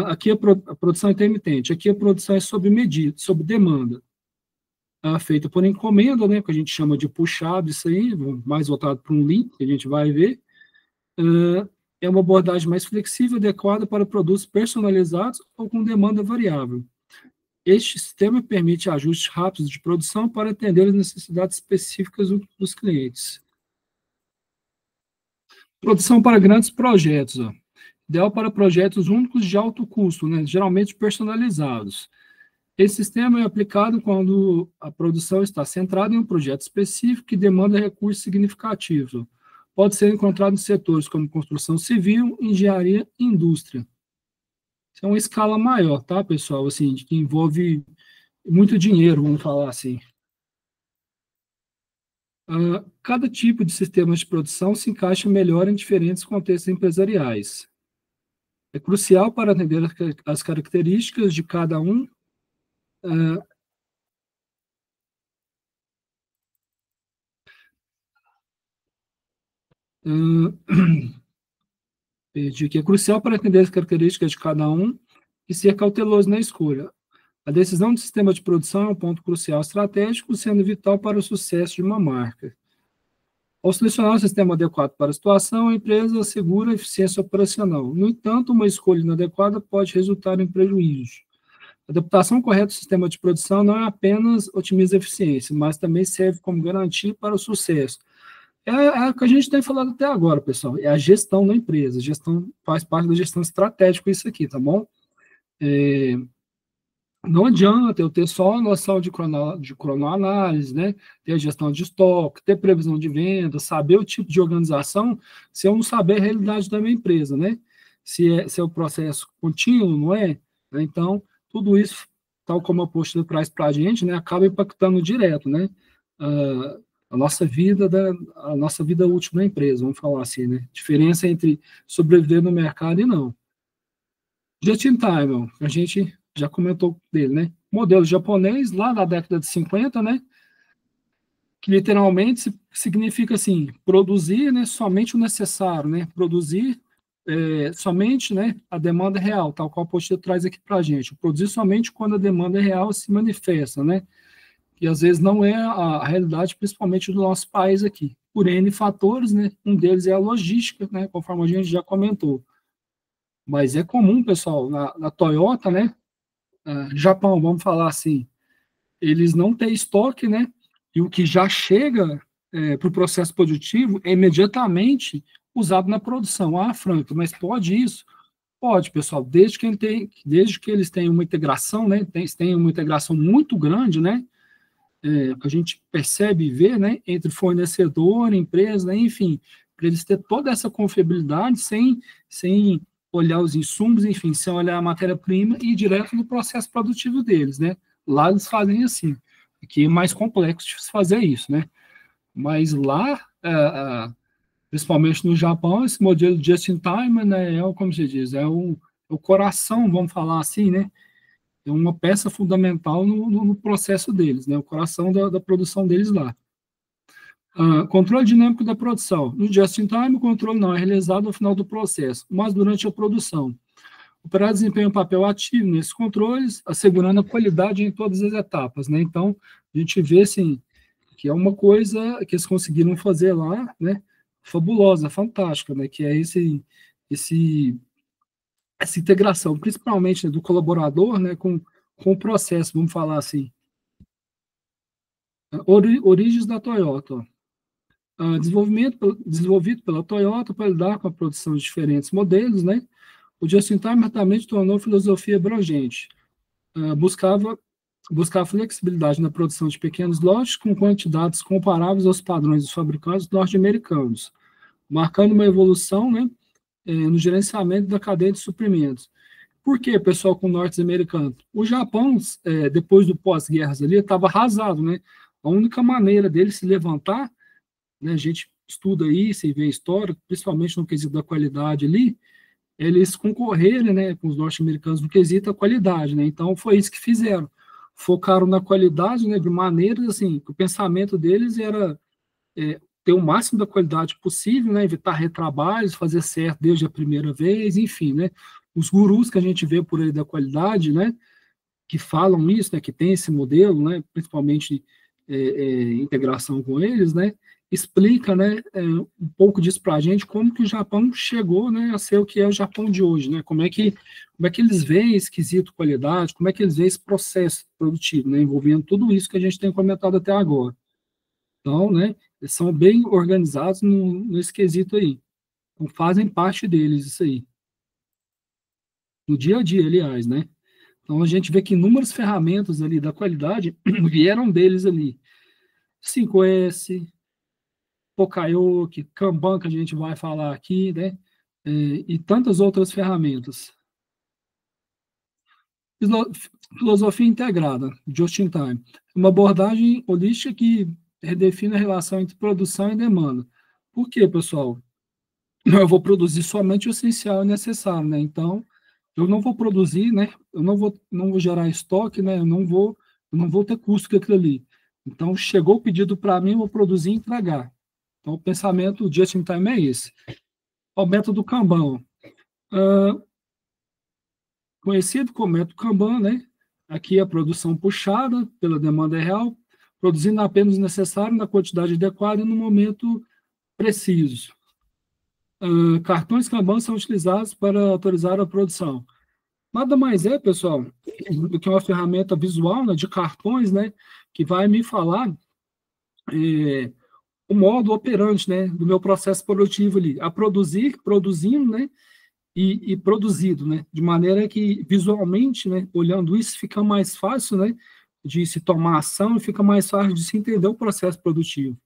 Aqui a produção intermitente. Aqui a produção é sob medida, sob demanda. Feita por encomenda, né, que a gente chama de puxado, isso aí, mais voltado para um lean, que a gente vai ver. É uma abordagem mais flexível, adequada para produtos personalizados ou com demanda variável. Este sistema permite ajustes rápidos de produção para atender as necessidades específicas dos clientes. Produção para grandes projetos, ó. Ideal para projetos únicos de alto custo, né, geralmente personalizados. Esse sistema é aplicado quando a produção está centrada em um projeto específico que demanda recursos significativos. Pode ser encontrado em setores como construção civil, engenharia e indústria. Isso é uma escala maior, tá, pessoal? Assim, que envolve muito dinheiro, vamos falar assim. Cada tipo de sistema de produção se encaixa melhor em diferentes contextos empresariais. É crucial para atender as características de cada um. Perdi aqui. É crucial para atender as características de cada um e ser cauteloso na escolha. A decisão do sistema de produção é um ponto crucial estratégico, sendo vital para o sucesso de uma marca. Ao selecionar o sistema adequado para a situação, a empresa assegura a eficiência operacional. No entanto, uma escolha inadequada pode resultar em prejuízos. A adaptação correta do sistema de produção não é apenas otimiza a eficiência, mas também serve como garantia para o sucesso. É o que a gente tem falado até agora, pessoal. É a gestão da empresa. A gestão faz parte da gestão estratégica, isso aqui, tá bom? Não adianta eu ter só a noção de cronoanálise, né? Ter a gestão de estoque, ter previsão de venda, saber o tipo de organização, se eu não saber a realidade da minha empresa, né? Se é o processo contínuo, não é? Então, tudo isso, tal como a postura traz para a gente, né, acaba impactando direto, né? A nossa vida útil da empresa, vamos falar assim, né? Diferença entre sobreviver no mercado e não. Just in time, a gente já comentou dele, né? Modelo japonês, lá na década de 50, né? Que literalmente significa assim, produzir, né, somente o necessário, né? Produzir somente, né, a demanda real, tal qual a postura traz aqui para a gente. Produzir somente quando a demanda real se manifesta, né? E às vezes não é a realidade, principalmente do nosso país aqui. Por N fatores, né? Um deles é a logística, né? Conforme a gente já comentou. Mas é comum, pessoal, na Toyota, né? Japão, vamos falar assim, eles não têm estoque, né? E o que já chega para o processo produtivo é imediatamente usado na produção. Franco, mas pode isso? Pode, pessoal, desde que eles tenham uma integração, né? Tem uma integração muito grande, né? Que a gente percebe e vê, né? Entre fornecedor, empresa, né, enfim, para eles ter toda essa confiabilidade sem olhar os insumos, enfim, sem olhar a matéria-prima e ir direto no processo produtivo deles, né? Lá eles fazem assim. que é mais complexo de se fazer isso, né? Mas lá, principalmente no Japão, esse modelo just-in-time, né, como se diz, o coração, vamos falar assim, né? É uma peça fundamental no processo deles, né? O coração da produção deles lá. Controle dinâmico da produção. No just-in-time, o controle não é realizado ao final do processo, mas durante a produção. O operador desempenha um papel ativo nesses controles, assegurando a qualidade em todas as etapas, né? Então, a gente vê, assim, que é uma coisa que eles conseguiram fazer lá, né? Fabulosa, fantástica, né? Que é essa integração, principalmente, né, do colaborador, né? Com o processo, vamos falar assim. Origens da Toyota. Desenvolvido pela Toyota para lidar com a produção de diferentes modelos, né? O just-in-time rapidamente tornou filosofia abrangente. Buscava flexibilidade na produção de pequenos lotes com quantidades comparáveis aos padrões dos fabricantes norte-americanos, marcando uma evolução, né, no gerenciamento da cadeia de suprimentos. Por que, pessoal, com norte-americano? O Japão, depois do pós-guerras ali, estava arrasado, né? A única maneira dele se levantar, né, a gente estuda isso e vê a história, principalmente no quesito da qualidade ali, eles concorrerem, né, com os norte-americanos no quesito da qualidade, né? Então foi isso que fizeram. Focaram na qualidade, né, de maneiras assim, que o pensamento deles era ter o máximo da qualidade possível, né, evitar retrabalhos, fazer certo desde a primeira vez, enfim, né? Os gurus que a gente vê por aí da qualidade, né, que falam isso, né, que tem esse modelo, né, principalmente integração com eles, né, explica, né, um pouco disso para a gente, como que o Japão chegou, né, a ser o que é o Japão de hoje, né, como é que eles veem esse quesito qualidade, como é que eles veem esse processo produtivo, né, envolvendo tudo isso que a gente tem comentado até agora. Então, né, eles são bem organizados nesse quesito aí. Então, fazem parte deles isso aí. No dia a dia, aliás, né. Então, a gente vê que inúmeras ferramentas ali da qualidade vieram deles ali. 5S, Pokayoke, Kanban, que a gente vai falar aqui, né? E tantas outras ferramentas. Filosofia integrada, just in time. Uma abordagem holística que redefine a relação entre produção e demanda. Por quê, pessoal? Eu vou produzir somente o essencial e necessário, né? Então, eu não vou produzir, né? Eu não vou gerar estoque, né? Eu não vou ter custo com aquilo ali. Então, chegou o pedido para mim, eu vou produzir e entregar. Então, o pensamento just in time é esse. O método Kanban, conhecido como método Kanban, né? Aqui a produção puxada pela demanda real, produzindo apenas o necessário na quantidade adequada e no momento preciso. Cartões Kanban são utilizados para autorizar a produção. Nada mais é, pessoal, do que uma ferramenta visual, né, de cartões, né, que vai me falar o modo operante, né, do meu processo produtivo ali, a produzir, produzindo, né, e produzido, né, de maneira que visualmente, né, olhando isso, fica mais fácil, né, de se tomar ação e fica mais fácil de se entender o processo produtivo.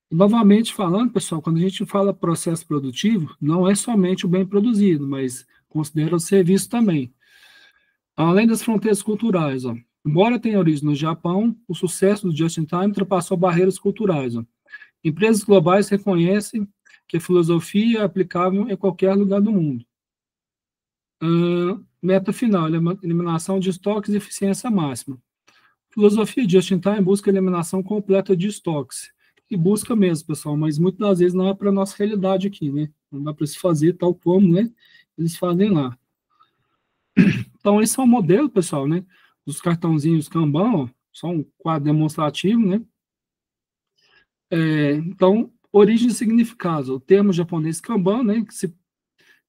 Novamente falando, pessoal, quando a gente fala processo produtivo, não é somente o bem produzido, mas considera o serviço também. Além das fronteiras culturais, ó, embora tenha origem no Japão, o sucesso do Just-in-Time ultrapassou barreiras culturais. Ó. Empresas globais reconhecem que a filosofia é aplicável em qualquer lugar do mundo. Meta final, eliminação de estoques e eficiência máxima. Filosofia Just-in-Time busca a eliminação completa de estoques. E busca mesmo, pessoal, mas muitas das vezes não é para a nossa realidade aqui, né? Não dá para se fazer tal como, né? Eles fazem lá. Então, esse é o modelo, pessoal, né? Dos cartãozinhos Kanban, ó, só um quadro demonstrativo, né? Então, origem e significado. O termo japonês Kanban, né? Que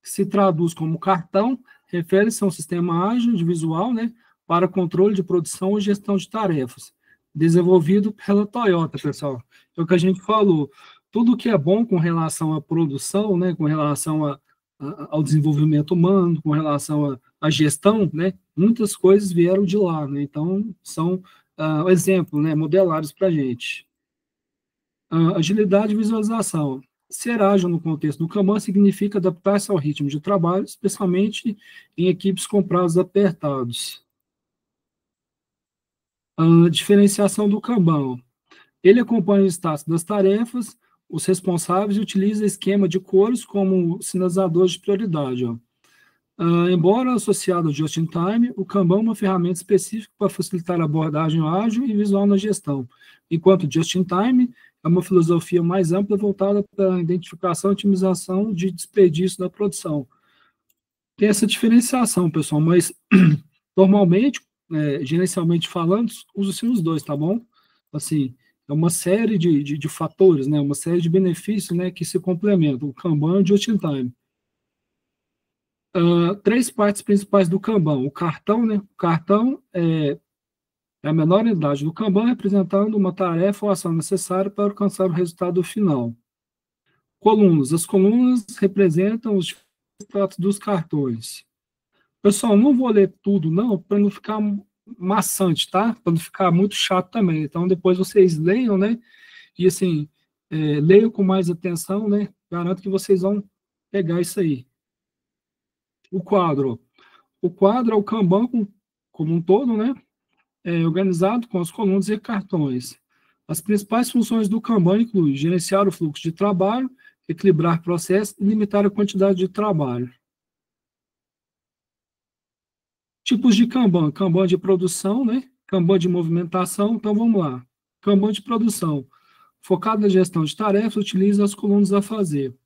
se traduz como cartão, refere-se a um sistema ágil de visual, né? Para controle de produção e gestão de tarefas. Desenvolvido pela Toyota, pessoal. É o que a gente falou. Tudo que é bom com relação à produção, né? Com relação ao desenvolvimento humano, com relação à gestão, né? Muitas coisas vieram de lá, né? Então, são exemplo, né? Modelares para a gente. Agilidade e visualização. Ser ágil no contexto do Kanban significa adaptar-se ao ritmo de trabalho, especialmente em equipes com prazos apertados. A diferenciação do Kanban. Ele acompanha o status das tarefas, os responsáveis e utiliza esquema de cores como sinalizadores de prioridade. Ó. Embora associado ao Just-in-Time, o Kanban é uma ferramenta específica para facilitar a abordagem ágil e visual na gestão, enquanto o Just-in-Time é uma filosofia mais ampla voltada para a identificação e otimização de desperdício da produção. Tem essa diferenciação, pessoal, mas normalmente, gerencialmente falando, usa-se os dois, tá bom? Assim, é uma série de fatores, né, uma série de benefícios, né, que se complementam, o Kanban e o Just-in-Time. 3 partes principais do Kanban. O cartão, né? O cartão é a menor unidade do Kanban, representando uma tarefa ou ação necessária para alcançar o resultado final. Colunas. As colunas representam os status dos cartões. Pessoal, não vou ler tudo, não, para não ficar maçante, tá? Para não ficar muito chato também. Então, depois vocês leiam, né? E, assim, leiam com mais atenção, né? Garanto que vocês vão pegar isso aí. O quadro. O quadro é o Kanban como um todo, né? Organizado com as colunas e cartões. As principais funções do Kanban incluem gerenciar o fluxo de trabalho, equilibrar processos e limitar a quantidade de trabalho. Tipos de Kanban. Kanban de produção, né? Kanban de movimentação. Então, vamos lá. Kanban de produção. Focado na gestão de tarefas, utiliza as colunas a fazer.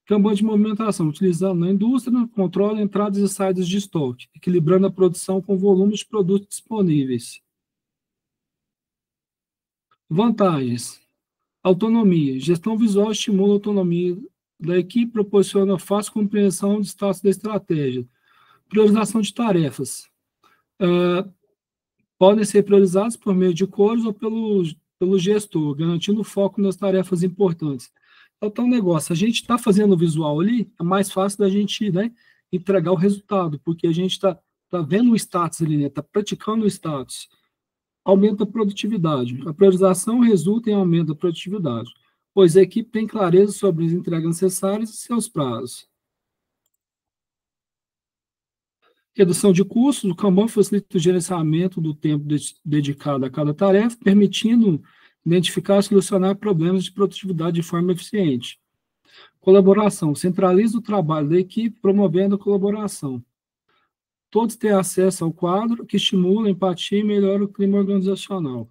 Kanban de movimentação, utilizando na indústria, controla entradas e saídas de estoque, equilibrando a produção com volumes de produtos disponíveis. Vantagens. Autonomia. Gestão visual estimula a autonomia da equipe, proporciona fácil compreensão de status da estratégia. Priorização de tarefas. Podem ser priorizados por meio de cores ou pelo gestor, garantindo foco nas tarefas importantes. Então, negócio, a gente está fazendo o visual ali, é mais fácil da gente, né, entregar o resultado, porque a gente está vendo o status ali, né, está praticando o status. Aumenta a produtividade. A priorização resulta em aumento da produtividade, pois a equipe tem clareza sobre as entregas necessárias e seus prazos. Redução de custos. O Kanban facilita o gerenciamento do tempo dedicado a cada tarefa, permitindo identificar e solucionar problemas de produtividade de forma eficiente. Colaboração. Centraliza o trabalho da equipe, promovendo a colaboração. Todos têm acesso ao quadro, que estimula a empatia e melhora o clima organizacional.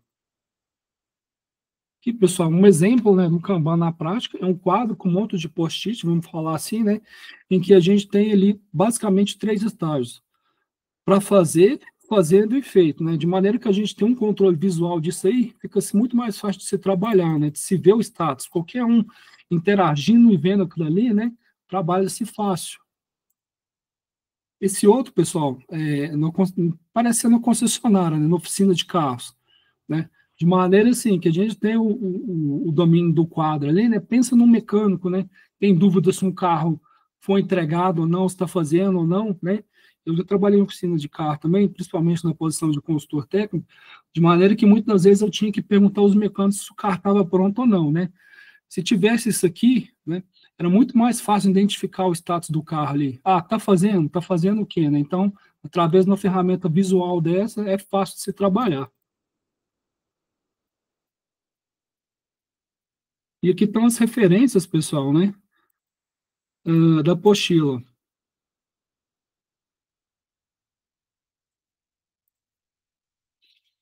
Aqui, pessoal, um exemplo, né, do Kanban na prática é um quadro com um monte de post-it, vamos falar assim, né, em que a gente tem ali basicamente 3 estágios. Para fazer, fazendo e feito, né? De maneira que a gente tem um controle visual disso aí, fica muito mais fácil de se trabalhar, né? De se ver o status. Qualquer um interagindo e vendo aquilo ali, né? Trabalha-se fácil. Esse outro, pessoal, parece ser na concessionária, né? Na oficina de carros, né? De maneira assim, que a gente tem o domínio do quadro ali, né? Pensa no mecânico, né? Tem dúvida se um carro foi entregado ou não, se está fazendo ou não, né? Eu já trabalhei em oficina de carro também, principalmente na posição de consultor técnico, de maneira que muitas vezes eu tinha que perguntar aos mecânicos se o carro estava pronto ou não, né? Se tivesse isso aqui, né, era muito mais fácil identificar o status do carro ali. Ah, tá fazendo o quê, né? Então, através de uma ferramenta visual dessa, é fácil de se trabalhar. E aqui estão as referências, pessoal, né? Da apostila.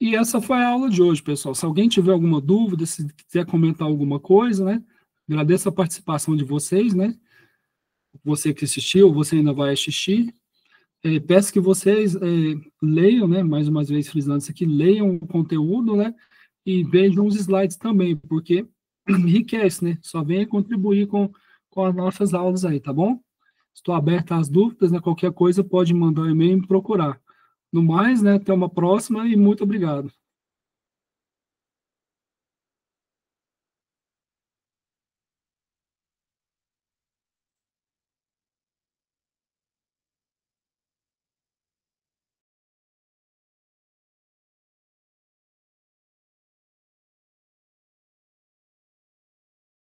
E essa foi a aula de hoje, pessoal. Se alguém tiver alguma dúvida, se quiser comentar alguma coisa, né? Agradeço a participação de vocês, né? Você que assistiu, você ainda vai assistir. Peço que vocês leiam, né? Mais uma vez frisando isso aqui, leiam o conteúdo, né? E vejam os slides também, porque enriquece, né? Só venha contribuir com as nossas aulas aí, tá bom? Estou aberto às dúvidas, né? Qualquer coisa pode mandar um e-mail e me procurar. No mais, né? Até uma próxima e muito obrigado.